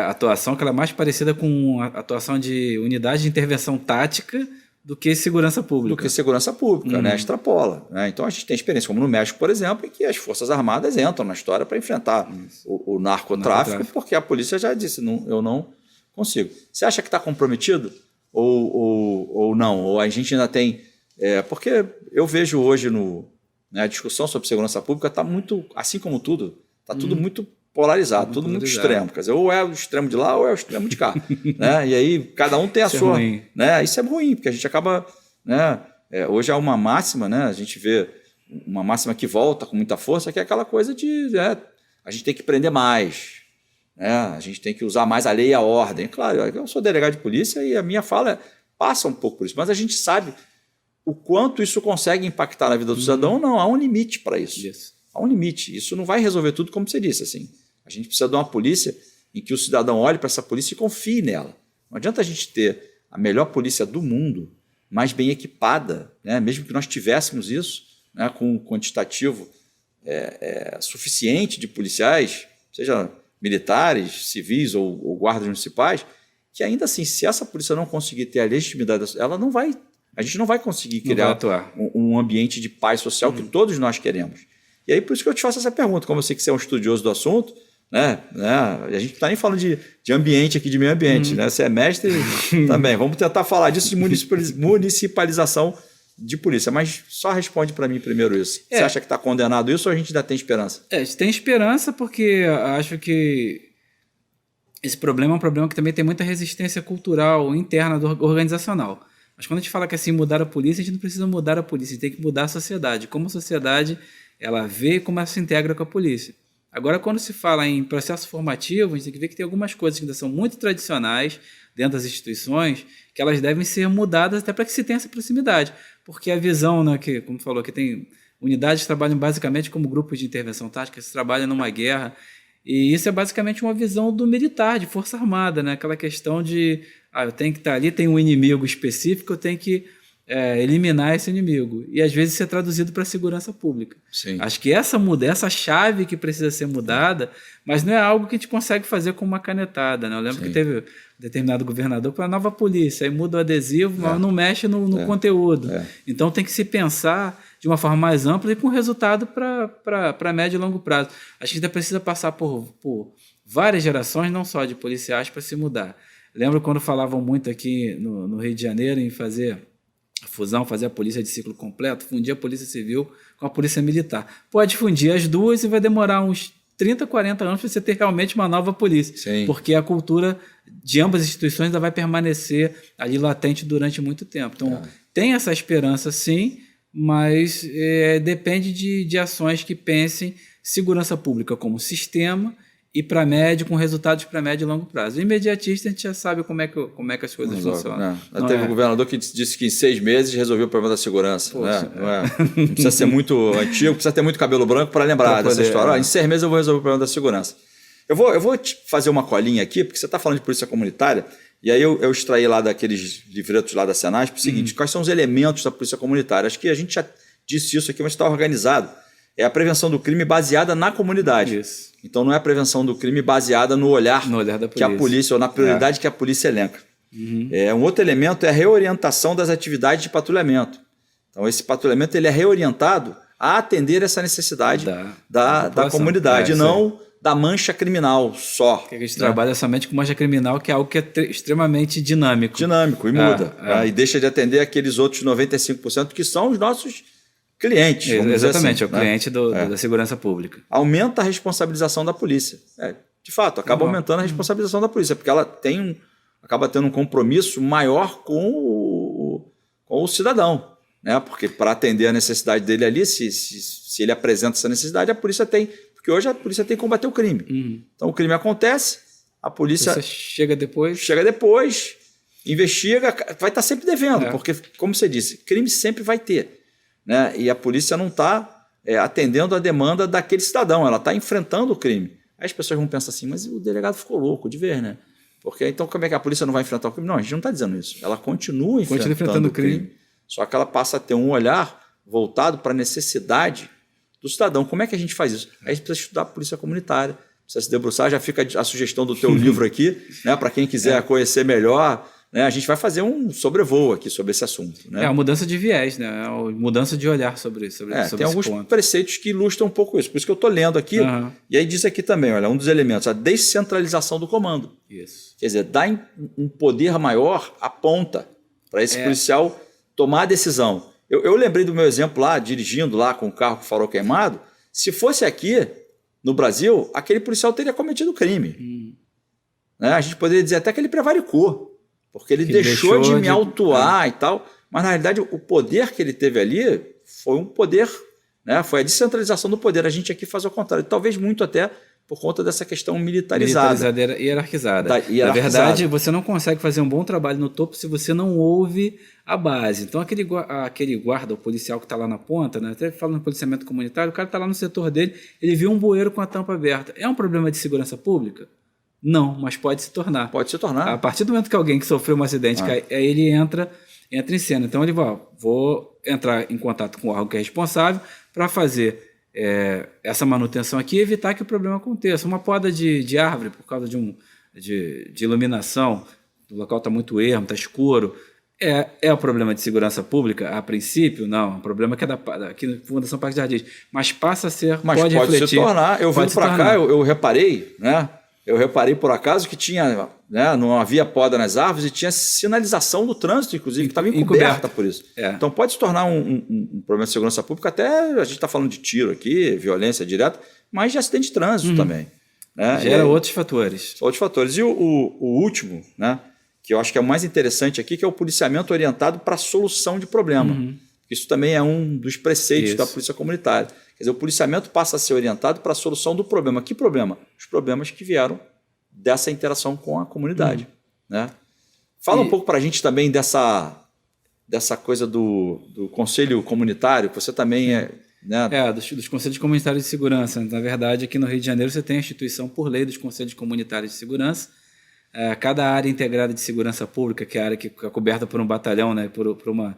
atuação que ela é mais parecida com a atuação de unidade de intervenção tática do que segurança pública. Né? Extrapola. Né? Então, a gente tem experiência, como no México, por exemplo, em que as forças armadas entram na história para enfrentar o narcotráfico, porque a polícia já disse, eu não consigo. Você acha que está comprometido ou não? Ou a gente ainda tem... porque eu vejo hoje a discussão sobre segurança pública está muito, assim como tudo, está tudo muito polarizado, tudo muito extremo. Quer dizer, ou é o extremo de lá ou é o extremo de cá. Né? E aí cada um tem a sua... Né? Isso é ruim, porque a gente acaba... Né? Hoje há uma máxima, né? A gente vê uma máxima que volta com muita força, que é aquela coisa de a gente tem que prender mais. A gente tem que usar mais a lei e a ordem. Claro, eu sou delegado de polícia e a minha fala passa um pouco por isso, mas a gente sabe o quanto isso consegue impactar na vida do cidadão ou não. Há um limite para isso. Há um limite. Isso não vai resolver tudo, como você disse. Assim. A gente precisa de uma polícia em que o cidadão olhe para essa polícia e confie nela. Não adianta a gente ter a melhor polícia do mundo, mais bem equipada, né? Mesmo que nós tivéssemos isso, né? Com um quantitativo suficiente de policiais, seja militares, civis ou guardas municipais, que ainda assim, se essa polícia não conseguir ter a legitimidade, a gente não vai conseguir criar um ambiente de paz social que todos nós queremos. E aí, por isso que eu te faço essa pergunta, como eu sei que você é um estudioso do assunto, né? A gente não está nem falando de ambiente aqui, de meio ambiente, né? Você é mestre também. Vamos tentar falar disso de municipalização de polícia, mas só responde para mim primeiro isso. Você acha que está condenado isso ou a gente ainda tem esperança? A gente tem esperança porque acho que esse problema é um problema que também tem muita resistência cultural interna organizacional. Mas quando a gente fala que assim, mudar a polícia, a gente não precisa mudar a polícia, a gente tem que mudar a sociedade. Como a sociedade ela vê como ela se integra com a polícia. Agora, quando se fala em processo formativo, a gente tem que ver que tem algumas coisas que ainda são muito tradicionais dentro das instituições, que elas devem ser mudadas até para que se tenha essa proximidade. Porque a visão, né, que, como falou, que tem unidades que trabalham basicamente como grupos de intervenção tática, que se trabalham numa guerra, e isso é basicamente uma visão do militar, de força armada, né? Aquela questão de, eu tenho que estar ali, tem um inimigo específico, eu tenho que eliminar esse inimigo. E às vezes isso é traduzido para a segurança pública. Sim. Acho que essa chave que precisa ser mudada, mas não é algo que a gente consegue fazer com uma canetada. Né? Eu lembro que teve um determinado governador para a nova polícia, aí muda o adesivo, mas não mexe no conteúdo. Então tem que se pensar de uma forma mais ampla e com resultado para médio e longo prazo. Acho que ainda precisa passar por várias gerações, não só de policiais, para se mudar. Lembro quando falavam muito aqui no Rio de Janeiro em fazer a fusão, fazer a polícia de ciclo completo, fundir a polícia civil com a polícia militar. Pode fundir as duas e vai demorar uns 30, 40 anos para você ter realmente uma nova polícia. Sim. Porque a cultura de ambas as instituições ainda vai permanecer ali latente durante muito tempo. Então, tem essa esperança, sim, mas depende de ações que pensem segurança pública como sistema e para médio, com resultados para médio e longo prazo. O imediatista, a gente já sabe como é que as coisas funcionam. Teve um governador que disse que em 6 meses resolveu o problema da segurança. Poxa, não precisa ser muito antigo, precisa ter muito cabelo branco para lembrar dessa história. Em 6 meses eu vou resolver o problema da segurança. Eu vou te fazer uma colinha aqui, porque você está falando de polícia comunitária, e aí eu extraí lá daqueles livretos lá da Senasp o seguinte, quais são os elementos da polícia comunitária? Acho que a gente já disse isso aqui, mas está organizado. É a prevenção do crime baseada na comunidade. Isso. Então não é a prevenção do crime baseada no olhar da que a polícia, ou na prioridade que a polícia elenca. Um outro elemento é a reorientação das atividades de patrulhamento. Então esse patrulhamento ele é reorientado a atender essa necessidade da comunidade, não da mancha criminal só. Porque a gente trabalha somente com mancha criminal, que é algo que é extremamente dinâmico. Dinâmico, e muda. E deixa de atender aqueles outros 95% que são os nossos clientes. Exatamente, assim, é o cliente da segurança pública. Aumenta a responsabilização da polícia. De fato, acaba aumentando a responsabilização da polícia, porque ela acaba tendo um compromisso maior com o cidadão. Né? Porque para atender a necessidade dele ali, se ele apresenta essa necessidade, a polícia tem. Porque hoje a polícia tem que combater o crime. Então o crime acontece, a polícia chega depois, investiga, vai estar sempre devendo, porque, como você disse, crime sempre vai ter. Né? E a polícia não está atendendo a demanda daquele cidadão, ela está enfrentando o crime. Aí as pessoas vão pensar assim, mas o delegado ficou louco de ver, né? Porque então como é que a polícia não vai enfrentar o crime? Não, a gente não está dizendo isso. Ela continua enfrentando o crime. Só que ela passa a ter um olhar voltado para a necessidade do cidadão. Como é que a gente faz isso? Aí a gente precisa estudar a polícia comunitária, precisa se debruçar, já fica a sugestão do teu livro aqui, né? Para quem quiser conhecer melhor. Né, a gente vai fazer um sobrevoo aqui sobre esse assunto. Né? É a mudança de viés, né? A mudança de olhar sobre tem alguns preceitos que ilustram um pouco isso. Por isso que eu estou lendo aqui. E aí diz aqui também, olha, um dos elementos, a descentralização do comando. Isso. Quer dizer, dá um poder maior à ponta para esse policial tomar a decisão. Eu lembrei do meu exemplo lá, dirigindo lá com o carro com o farol queimado. Se fosse aqui, no Brasil, aquele policial teria cometido crime. Né? A gente poderia dizer até que ele prevaricou. Porque ele deixou de me autuar e tal, mas na realidade o poder que ele teve ali foi um poder, né? Foi a descentralização do poder. A gente aqui faz o contrário, talvez muito até por conta dessa questão militarizada. Hierarquizada. Na verdade, você não consegue fazer um bom trabalho no topo se você não ouve a base. Então aquele guarda, o policial que está lá na ponta, né? Até falando no policiamento comunitário, o cara está lá no setor dele, ele viu um bueiro com a tampa aberta. É um problema de segurança pública? Não, mas pode se tornar. Pode se tornar. A partir do momento que alguém que sofreu um acidente, ele entra em cena. Então ele vai, vou entrar em contato com o órgão que é responsável para fazer essa manutenção aqui e evitar que o problema aconteça. Uma poda de árvore por causa de iluminação, o local está muito ermo, está escuro. É um problema de segurança pública? A princípio, não. É um problema que é aqui na Fundação Parque Jardins. Mas passa a ser, mas pode refletir. Se tornar. Eu vindo para cá, eu reparei, né? Eu reparei por acaso que tinha, né, não havia poda nas árvores e tinha sinalização do trânsito, inclusive, que estava encoberta por isso. Então pode se tornar um problema de segurança pública, até a gente está falando de tiro aqui, violência direta, mas de acidente de trânsito também. Né? Gera outros fatores. Outros fatores. E o último, né, que eu acho que é o mais interessante aqui, que é o policiamento orientado para a solução de problema. Isso também é um dos preceitos da polícia comunitária. Quer dizer, o policiamento passa a ser orientado para a solução do problema. Que problema? Os problemas que vieram dessa interação com a comunidade. Né? Fala um pouco para a gente também dessa coisa do Conselho Comunitário, que você também né? Dos Conselhos Comunitários de Segurança. Na verdade, aqui no Rio de Janeiro você tem a instituição por lei dos Conselhos Comunitários de Segurança. Cada área integrada de segurança pública, que é a área que é coberta por um batalhão, né, por uma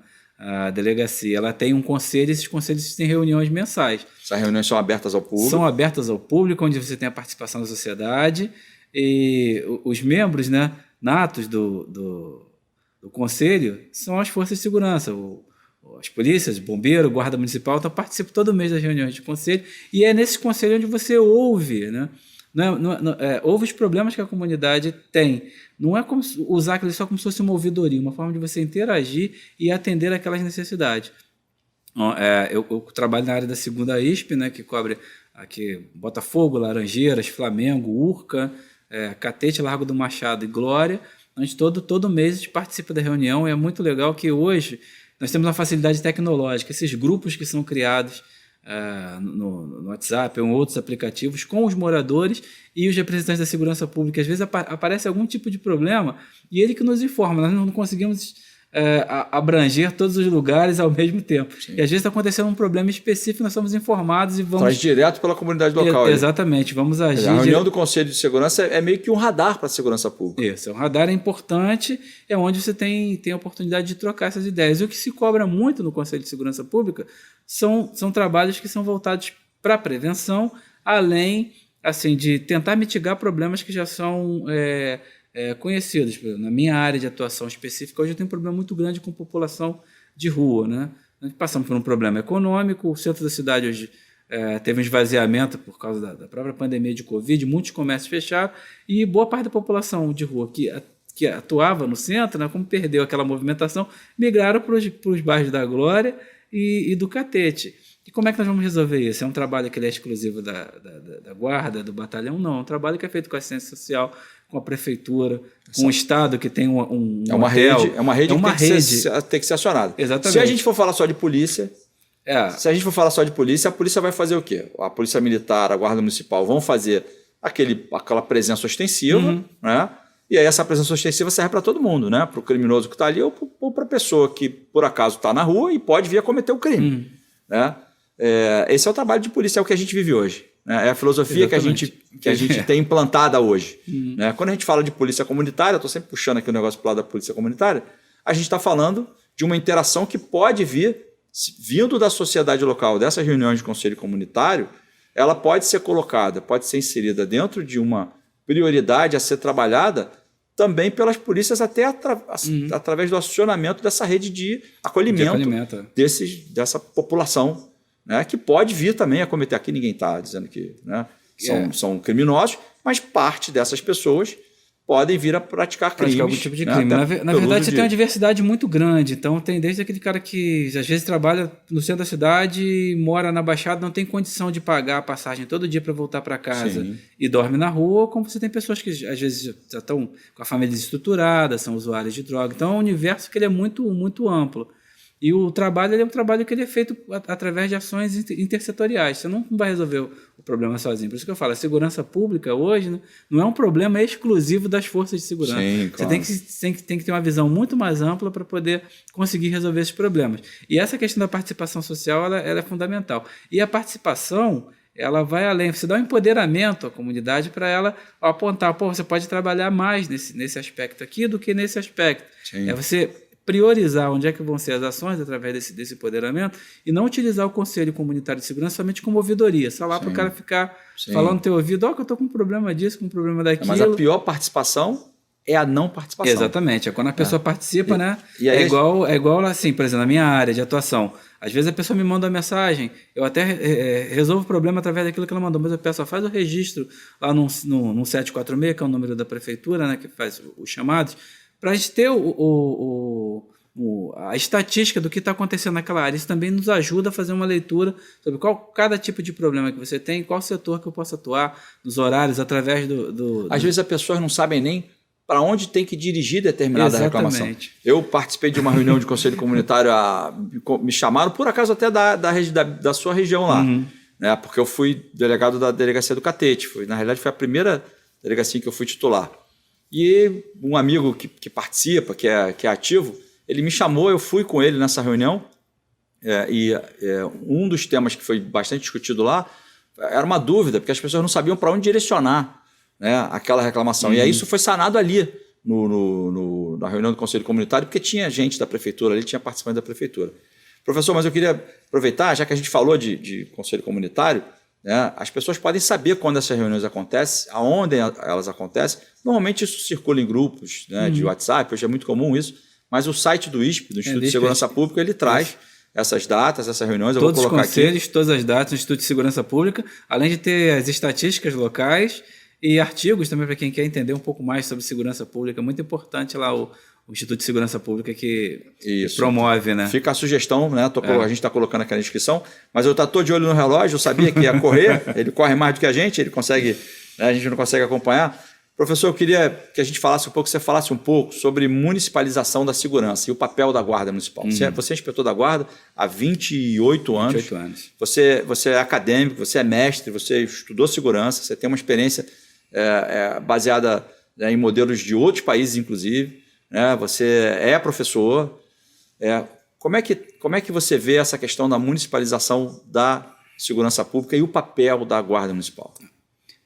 delegacia, ela tem um conselho e esses conselhos têm reuniões mensais. Essas reuniões são abertas ao público? São abertas ao público, onde você tem a participação da sociedade e os membros, né, natos do conselho são as forças de segurança, as polícias, bombeiro, guarda municipal, então participam todo mês das reuniões de conselho e é nesse conselho onde você ouve, né, Houve os problemas que a comunidade tem. Não é como usar aquilo só como se fosse uma ouvidoria, uma forma de você interagir e atender aquelas necessidades. Eu trabalho na área da 2ª ISP, né, que cobre aqui Botafogo, Laranjeiras, Flamengo, Urca, Catete, Largo do Machado e Glória. A gente todo mês a gente participa da reunião e é muito legal que hoje nós temos uma facilidade tecnológica, esses grupos que são criados no WhatsApp ou em outros aplicativos com os moradores e os representantes da segurança pública. Às vezes aparece algum tipo de problema e ele que nos informa, nós não conseguimos abranger todos os lugares ao mesmo tempo. Sim. E às vezes está acontecendo um problema específico, nós somos informados e vamos... Traz direto pela comunidade local. Exatamente, vamos agir... A reunião do Conselho de Segurança é meio que um radar para a segurança pública. Isso, um radar é importante, é onde você tem a oportunidade de trocar essas ideias. E o que se cobra muito no Conselho de Segurança Pública são trabalhos que são voltados para a prevenção, além assim, de tentar mitigar problemas que já são... conhecidos. Na minha área de atuação específica, hoje eu tenho um problema muito grande com população de rua, né? Nós passamos por um problema econômico, o centro da cidade hoje teve um esvaziamento por causa da própria pandemia de Covid, muitos comércios fecharam e boa parte da população de rua que atuava no centro, né, como perdeu aquela movimentação, migraram para os bairros da Glória e do Catete. E como é que nós vamos resolver isso? É um trabalho que ele é exclusivo da guarda, do batalhão? Não, é um trabalho que é feito com a assistência social, com a prefeitura, com o Estado que tem uma hotel. É uma rede que tem que ser acionada. Exatamente. Se a gente for falar só de polícia, a polícia vai fazer o quê? A polícia militar, a guarda municipal vão fazer aquela presença ostensiva, né? E aí essa presença ostensiva serve para todo mundo, né? Para o criminoso que está ali ou para a pessoa que por acaso está na rua e pode vir a cometer o crime, né? Esse é o trabalho de polícia, é o que a gente vive hoje. É a filosofia que a gente tem implantada hoje. Né? Quando a gente fala de polícia comunitária, eu estou sempre puxando aqui o negócio para o lado da polícia comunitária, a gente está falando de uma interação que pode vindo da sociedade local, dessas reuniões de conselho comunitário, ela pode ser colocada, pode ser inserida dentro de uma prioridade a ser trabalhada também pelas polícias até através do acionamento dessa rede de acolhimento. Dessa população, né, que pode vir também a cometer. Aqui ninguém está dizendo que, né, são criminosos, mas parte dessas pessoas podem vir a praticar crimes. Algum tipo de crime. Na verdade, você tem uma diversidade muito grande. Então, tem desde aquele cara que às vezes trabalha no centro da cidade, mora na Baixada, não tem condição de pagar a passagem todo dia para voltar para casa. Sim. E dorme na rua, como você tem pessoas que às vezes já estão com a família desestruturada, são usuários de droga. Então, é um universo que ele é muito, muito amplo. E o trabalho ele é um trabalho que ele é feito através de ações intersetoriais. Você não vai resolver o problema sozinho. Por isso que eu falo, a segurança pública hoje, né, não é um problema exclusivo das forças de segurança. Sim, claro. Você tem que ter uma visão muito mais ampla para poder conseguir resolver esses problemas. E essa questão da participação social ela é fundamental. E a participação ela vai além. Você dá um empoderamento à comunidade para ela apontar, você pode trabalhar mais nesse aspecto aqui do que nesse aspecto. Sim. Você priorizar onde é que vão ser as ações através desse empoderamento e não utilizar o Conselho Comunitário de Segurança somente como ouvidoria, só lá para o cara ficar falando no teu ouvido, que eu estou com um problema disso, com um problema daquilo. Mas a pior participação é a não participação. Exatamente, é quando a pessoa participa, né? E aí é igual assim, por exemplo, na minha área de atuação, às vezes a pessoa me manda uma mensagem, eu até resolvo o problema através daquilo que ela mandou, mas a pessoa faz o registro lá no 746, que é o número da prefeitura, né, que faz os chamados, para a gente ter a estatística do que está acontecendo naquela área. Isso também nos ajuda a fazer uma leitura sobre cada tipo de problema que você tem, qual setor que eu posso atuar, nos horários, através Às vezes as pessoas não sabem nem para onde tem que dirigir determinada reclamação. Eu participei de uma reunião de conselho comunitário, me chamaram, por acaso, até da sua região lá, né? Porque eu fui delegado da delegacia do Catete. Na realidade, foi a primeira delegacia que eu fui titular. E um amigo que participa, que é ativo, ele me chamou, eu fui com ele nessa reunião, um dos temas que foi bastante discutido lá era uma dúvida, porque as pessoas não sabiam para onde direcionar, né, aquela reclamação. E aí isso foi sanado ali na reunião do Conselho Comunitário, porque tinha gente da prefeitura ali, tinha participantes da prefeitura. Professor, mas eu queria aproveitar, já que a gente falou de Conselho Comunitário, né, as pessoas podem saber quando essas reuniões acontecem, aonde elas acontecem. Normalmente isso circula em grupos, né, de WhatsApp, hoje é muito comum isso, mas o site do ISP, do Instituto de Segurança Pública, ele traz essas datas, essas reuniões. Todos os conselhos, todas as datas do Instituto de Segurança Pública, além de ter as estatísticas locais, e artigos também para quem quer entender um pouco mais sobre segurança pública. Muito importante lá o Instituto de Segurança Pública que promove, né? Fica a sugestão, né? A gente está colocando aqui na descrição, mas eu estou de olho no relógio, eu sabia que ia correr, ele corre mais do que a gente, ele consegue, né? A gente não consegue acompanhar. Professor, eu queria que a gente falasse um pouco, você falasse um pouco sobre municipalização da segurança e o papel da Guarda Municipal. Você é inspetor da Guarda há 28 anos. 28 anos. Você é acadêmico, você é mestre, você estudou segurança, você tem uma experiência baseada, né, em modelos de outros países, inclusive, né? Você é professor. Como é que você vê essa questão da municipalização da segurança pública e o papel da Guarda Municipal?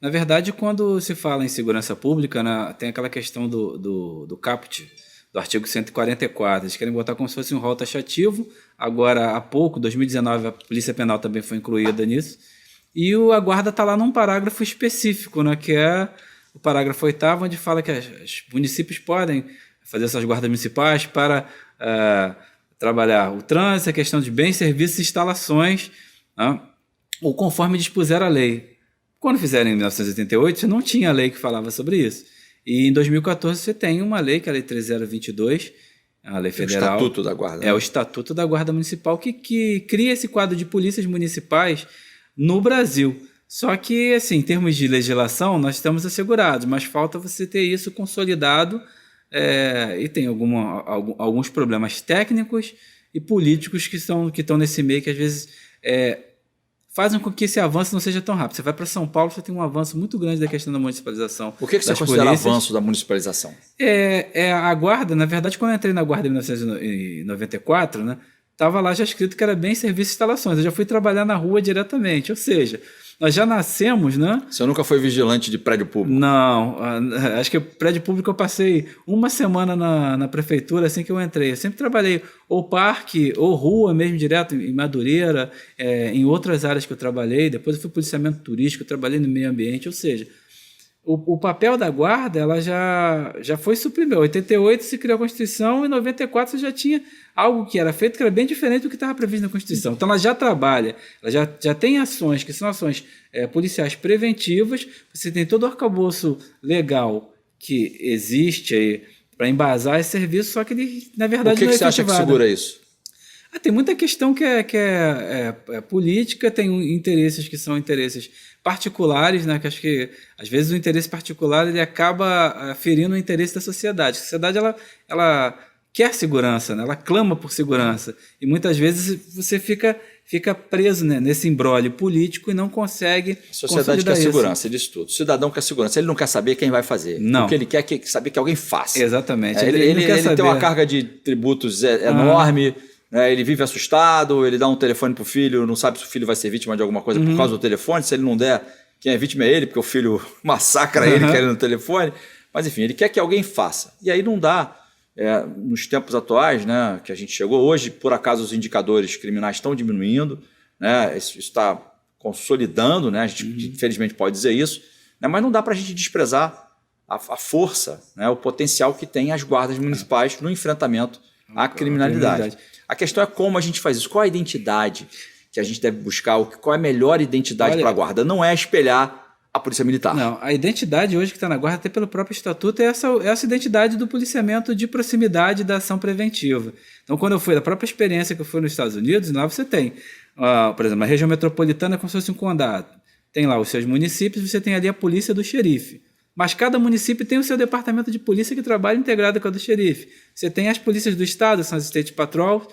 Na verdade, quando se fala em segurança pública, né, tem aquela questão do caput, do artigo 144. Eles querem botar como se fosse um rol taxativo. Agora, há pouco, 2019, a Polícia Penal também foi incluída nisso. E a Guarda está lá num parágrafo específico, né, que é o parágrafo 8º, onde fala que os municípios podem fazer essas guardas municipais para trabalhar o trânsito, a questão de bens, serviços e instalações, né, ou conforme dispuser a lei. Quando fizeram em 1988, você não tinha lei que falava sobre isso. E em 2014 você tem uma lei, que é a Lei 3022, a lei federal. O Estatuto da Guarda. É o Estatuto da Guarda Municipal que cria esse quadro de polícias municipais no Brasil. Só que, assim, em termos de legislação, nós estamos assegurados, mas falta você ter isso consolidado e tem alguns problemas técnicos e políticos que estão nesse meio que, às vezes, fazem com que esse avanço não seja tão rápido. Você vai para São Paulo, você tem um avanço muito grande da questão da municipalização. O que você considera avanço da municipalização? A Guarda, na verdade, quando eu entrei na Guarda em 1994, né, estava lá já escrito que era bem serviço e instalações. Eu já fui trabalhar na rua diretamente, ou seja, nós já nascemos, né? Você nunca foi vigilante de prédio público? Não, acho que prédio público eu passei uma semana na prefeitura assim que eu entrei. Eu sempre trabalhei ou parque ou rua mesmo, direto em Madureira, em outras áreas que eu trabalhei. Depois eu fui policiamento turístico, eu trabalhei no meio ambiente, ou seja, o papel da Guarda ela já foi suprimido. Em 88 se criou a Constituição e em 94 você já tinha algo que era feito que era bem diferente do que estava previsto na Constituição. Então ela já trabalha, ela já tem ações que são ações policiais preventivas, você tem todo o arcabouço legal que existe aí para embasar esse serviço, só que ele, na verdade, não é efetivado. O que você acha que segura isso? Tem muita questão que é política, tem interesses que são interesses particulares, né? Que acho que às vezes o interesse particular ele acaba ferindo o interesse da sociedade. A sociedade ela quer segurança, né? Ela clama por segurança e muitas vezes você fica preso, né, nesse imbróglio político e não consegue. A sociedade quer segurança, ele diz tudo. O cidadão quer segurança, ele não quer saber quem vai fazer. Não. O que ele quer é saber que alguém faça. Exatamente. Ele tem uma carga de tributos enorme. Ele vive assustado, ele dá um telefone para o filho, não sabe se o filho vai ser vítima de alguma coisa por causa do telefone. Se ele não der, quem é vítima é ele, porque o filho massacra ele querendo no telefone. Mas, enfim, ele quer que alguém faça. E aí não dá. Nos tempos atuais, né, que a gente chegou hoje, por acaso os indicadores criminais estão diminuindo, né, isso está consolidando, né, a gente infelizmente pode dizer isso, né, mas não dá para a gente desprezar a força, né, o potencial que tem as guardas municipais no enfrentamento à criminalidade. A questão é como a gente faz isso, qual a identidade que a gente deve buscar, qual é a melhor identidade para a guarda. Não é espelhar a polícia militar. Não, a identidade hoje que está na Guarda, até pelo próprio estatuto, é essa identidade do policiamento de proximidade da ação preventiva. Então, quando eu fui, da própria experiência que eu fui nos Estados Unidos, lá você tem, por exemplo, a região metropolitana é como se fosse um condado. Tem lá os seus municípios, você tem ali a polícia do xerife. Mas cada município tem o seu departamento de polícia que trabalha integrado com a do xerife. Você tem as polícias do estado, são as State Patrol,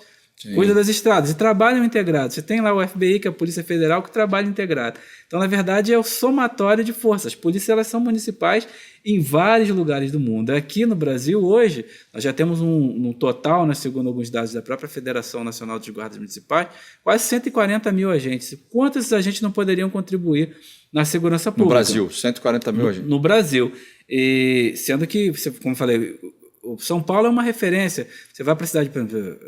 cuida das estradas e trabalham integrados. Você tem lá o FBI, que é a Polícia Federal, que trabalha integrado. Então, na verdade, é o somatório de forças. As polícias elas são municipais em vários lugares do mundo. Aqui no Brasil, hoje, nós já temos um total, né, segundo alguns dados da própria Federação Nacional de Guardas Municipais, quase 140 mil agentes. Quantos esses agentes não poderiam contribuir na segurança pública? No Brasil, 140 mil agentes. No Brasil. E sendo que, como eu falei, o São Paulo é uma referência. Você vai para a cidade, por exemplo,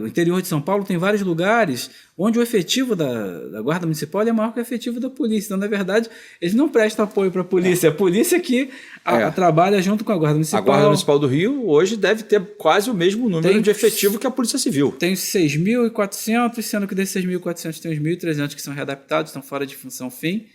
no interior de São Paulo tem vários lugares onde o efetivo da Guarda Municipal é maior que o efetivo da polícia. Então, na verdade, eles não prestam apoio para a polícia. É a polícia que trabalha junto com a Guarda Municipal. A Guarda Municipal do Rio hoje deve ter quase o mesmo número de efetivo que a Polícia Civil. Tem 6.400, sendo que desses 6.400 tem uns 1.300 que são readaptados, estão fora de função fim.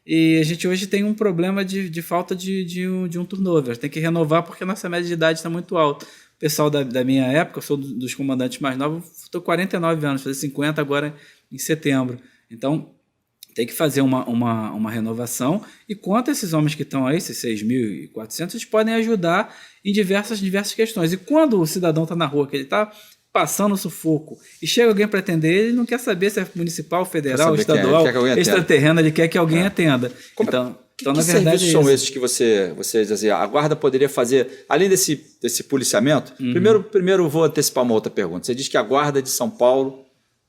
E a gente hoje tem um problema de falta de um turnover. Tem que renovar porque a nossa média de idade está muito alta. O pessoal da minha época, eu sou dos comandantes mais novos, estou 49 anos, fazer 50 agora em setembro. Então, tem que fazer uma renovação. E quanto a esses homens que estão aí, esses 6.400, eles podem ajudar em diversas questões. E quando o cidadão está na rua, que ele está passando sufoco, e chega alguém para atender, ele não quer saber se é municipal, federal, estadual, extraterreno, ele quer que alguém atenda. Então, na verdade, serviços são esses que você diz assim, a guarda poderia fazer, além desse policiamento? Primeiro vou antecipar uma outra pergunta. Você diz que a guarda de São Paulo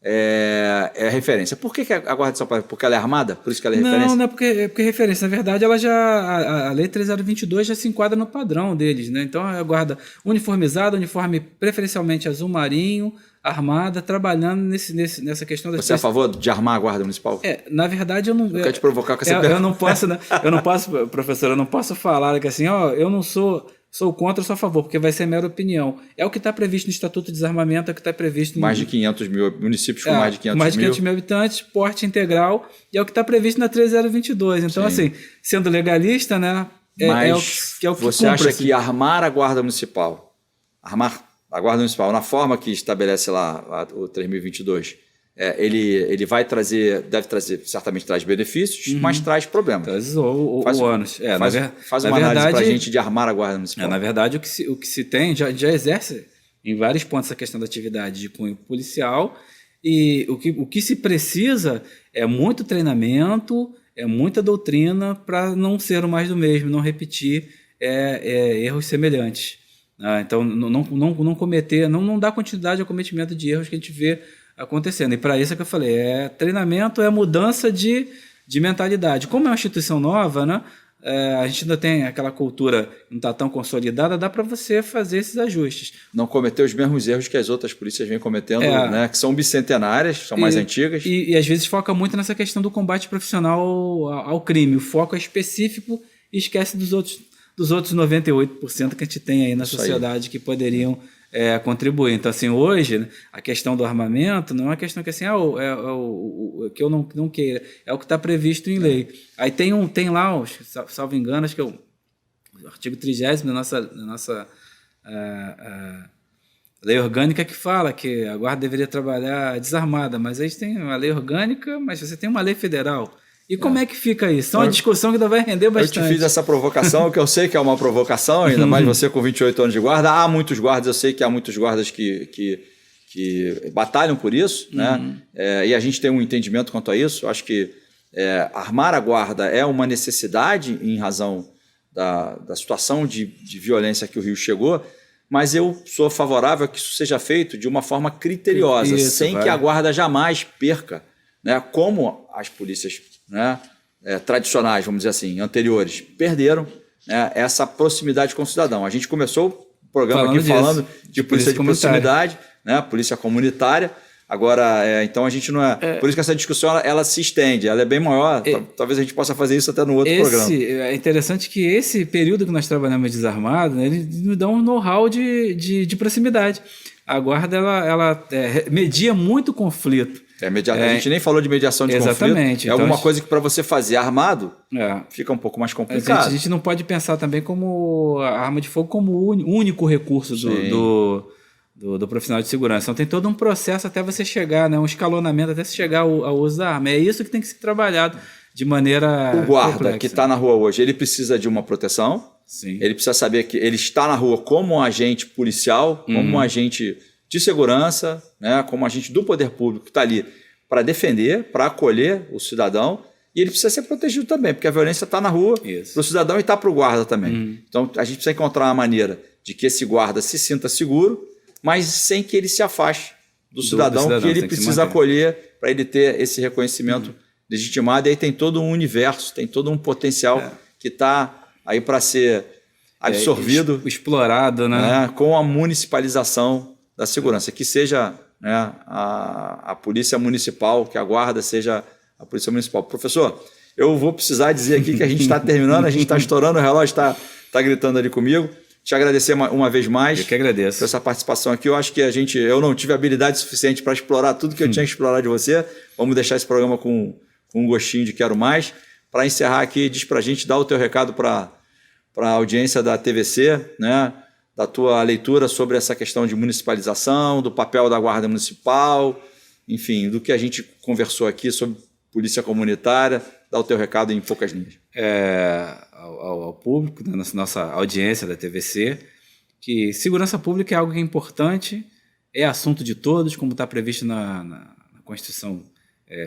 é referência. Por que a guarda de São Paulo? Porque ela é armada? Por isso que ela é referência? Não é porque é referência. Na verdade, ela a Lei 3022 já se enquadra no padrão deles, né? Então, a guarda uniformizada, uniforme preferencialmente azul marinho, armada, trabalhando nessa questão da... Você é a favor de armar a guarda municipal? Na verdade, eu não... Eu quero te provocar com essa pergunta. Eu não posso, professor, eu não posso falar que assim, eu não sou contra ou sou a favor, porque vai ser mera opinião. É o que está previsto no Estatuto de Desarmamento, é o que está previsto... Mais de 500 mil municípios com mais de 500 mil. Mais de 500 mil habitantes, porte integral, e é o que está previsto na 3022. Então, assim, sendo legalista, né, é o que você acha que armar a Guarda Municipal, na forma que estabelece lá o 3022, ele vai trazer, certamente traz benefícios, mas traz problemas. Traz ônus. Faz uma análise para a gente de armar a Guarda Municipal. Na verdade, o que se tem, já exerce em vários pontos essa questão da atividade de cunho policial, e o que se precisa é muito treinamento, é muita doutrina para não ser o mais do mesmo, não repetir erros semelhantes. Então, não cometer, não dar continuidade ao cometimento de erros que a gente vê acontecendo. E para isso é que eu falei, treinamento, mudança de mentalidade. Como é uma instituição nova, né, a gente ainda tem aquela cultura que não está tão consolidada, dá para você fazer esses ajustes. Não cometer os mesmos erros que as outras polícias vêm cometendo, né, que são bicentenárias, são mais antigas. E às vezes foca muito nessa questão do combate profissional ao crime. O foco é específico e esquece dos outros 98% que a gente tem aí na sociedade que poderiam contribuir. Então, assim, hoje, né, a questão do armamento não é uma questão que assim, que eu não queira, é o que está previsto em lei. Aí tem lá, salvo engano, acho que é o artigo 30º da nossa lei orgânica, que fala que a guarda deveria trabalhar desarmada, mas aí tem uma lei orgânica, mas você tem uma lei federal. E como é que fica isso? É uma discussão que ainda vai render bastante. Eu te fiz essa provocação, que eu sei que é uma provocação, ainda mais você com 28 anos de guarda. Há muitos guardas, eu sei que há muitos guardas que batalham por isso, né? E a gente tem um entendimento quanto a isso. Eu acho que armar a guarda é uma necessidade em razão da situação de violência que o Rio chegou, mas eu sou favorável a que isso seja feito de uma forma criteriosa, sem que a guarda jamais perca, né, como as polícias, né, tradicionais, vamos dizer assim, anteriores, perderam, né, essa proximidade com o cidadão. A gente começou o programa falando de polícia de proximidade, né, polícia comunitária. Agora, então a gente não é... Por isso que essa discussão ela se estende, ela é bem maior. Talvez a gente possa fazer isso até no outro programa. É interessante que esse período que nós trabalhamos desarmado, né, ele nos dá um know-how de proximidade. A guarda ela media muito conflito. A gente nem falou de mediação de conflito. É então, alguma coisa que para você fazer armado fica um pouco mais complicado. A gente não pode pensar também como a arma de fogo como o único recurso do profissional de segurança. Então tem todo um processo até você chegar, né, um escalonamento até você chegar ao uso da arma. É isso que tem que ser trabalhado de maneira O guarda complexa. Que está na rua hoje, ele precisa de uma proteção. Sim. Ele precisa saber que ele está na rua como um agente policial, como um agente de segurança, né, como agente do poder público que está ali para defender, para acolher o cidadão, e ele precisa ser protegido também, porque a violência está na rua para o cidadão e está para o guarda também. Então a gente precisa encontrar uma maneira de que esse guarda se sinta seguro, mas sem que ele se afaste do cidadão que ele precisa acolher para ele ter esse reconhecimento legitimado. E aí tem todo um universo, tem todo um potencial que está aí para ser absorvido, explorado, né, com a municipalização da segurança, que seja, né, a polícia municipal, que a guarda seja a polícia municipal. Professor, eu vou precisar dizer aqui que a gente está terminando, a gente está estourando, o relógio está gritando ali comigo. Te agradecer uma vez mais. Eu que agradeço. Por essa participação aqui. Eu acho que eu não tive habilidade suficiente para explorar tudo que eu tinha que explorar de você. Vamos deixar esse programa com um gostinho de quero mais. para encerrar aqui, diz para a gente, dá o teu recado para a audiência da TVC, né? Da tua leitura sobre essa questão de municipalização, do papel da Guarda Municipal, enfim, do que a gente conversou aqui sobre polícia comunitária. Dá o teu recado em poucas linhas. Ao público, da nossa audiência da TVC, que segurança pública é algo que é importante, é assunto de todos, como está previsto na Constituição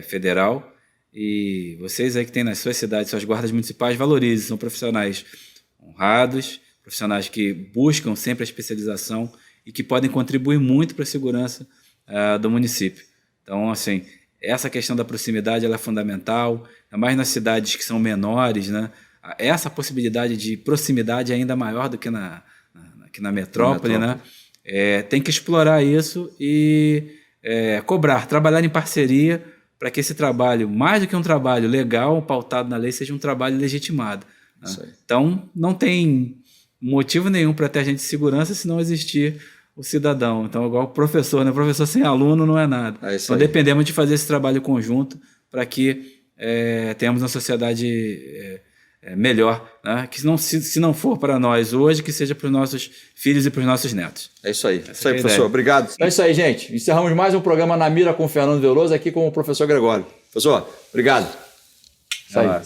Federal, e vocês aí que têm nas suas cidades, suas guardas municipais, valorizem, são profissionais honrados, profissionais que buscam sempre a especialização e que podem contribuir muito para a segurança do município. Então, assim, essa questão da proximidade ela é fundamental, ainda mais nas cidades que são menores, né? Essa possibilidade de proximidade é ainda maior do que na metrópole, né? Tem que explorar isso e cobrar, trabalhar em parceria para que esse trabalho, mais do que um trabalho legal, pautado na lei, seja um trabalho legitimado. Né? Então, não tem motivo nenhum para ter agente de segurança se não existir o cidadão. Então, igual o professor, né? Professor sem aluno não é nada. Então, dependemos de fazer esse trabalho conjunto para que tenhamos uma sociedade melhor, né? Que se não for para nós hoje, que seja para os nossos filhos e para os nossos netos. É isso aí. Isso aí, professor. Obrigado. É isso aí, gente. Encerramos mais um programa Na Mira com o Fernando Veloso aqui com o professor Gregório. Professor, obrigado. Isso aí.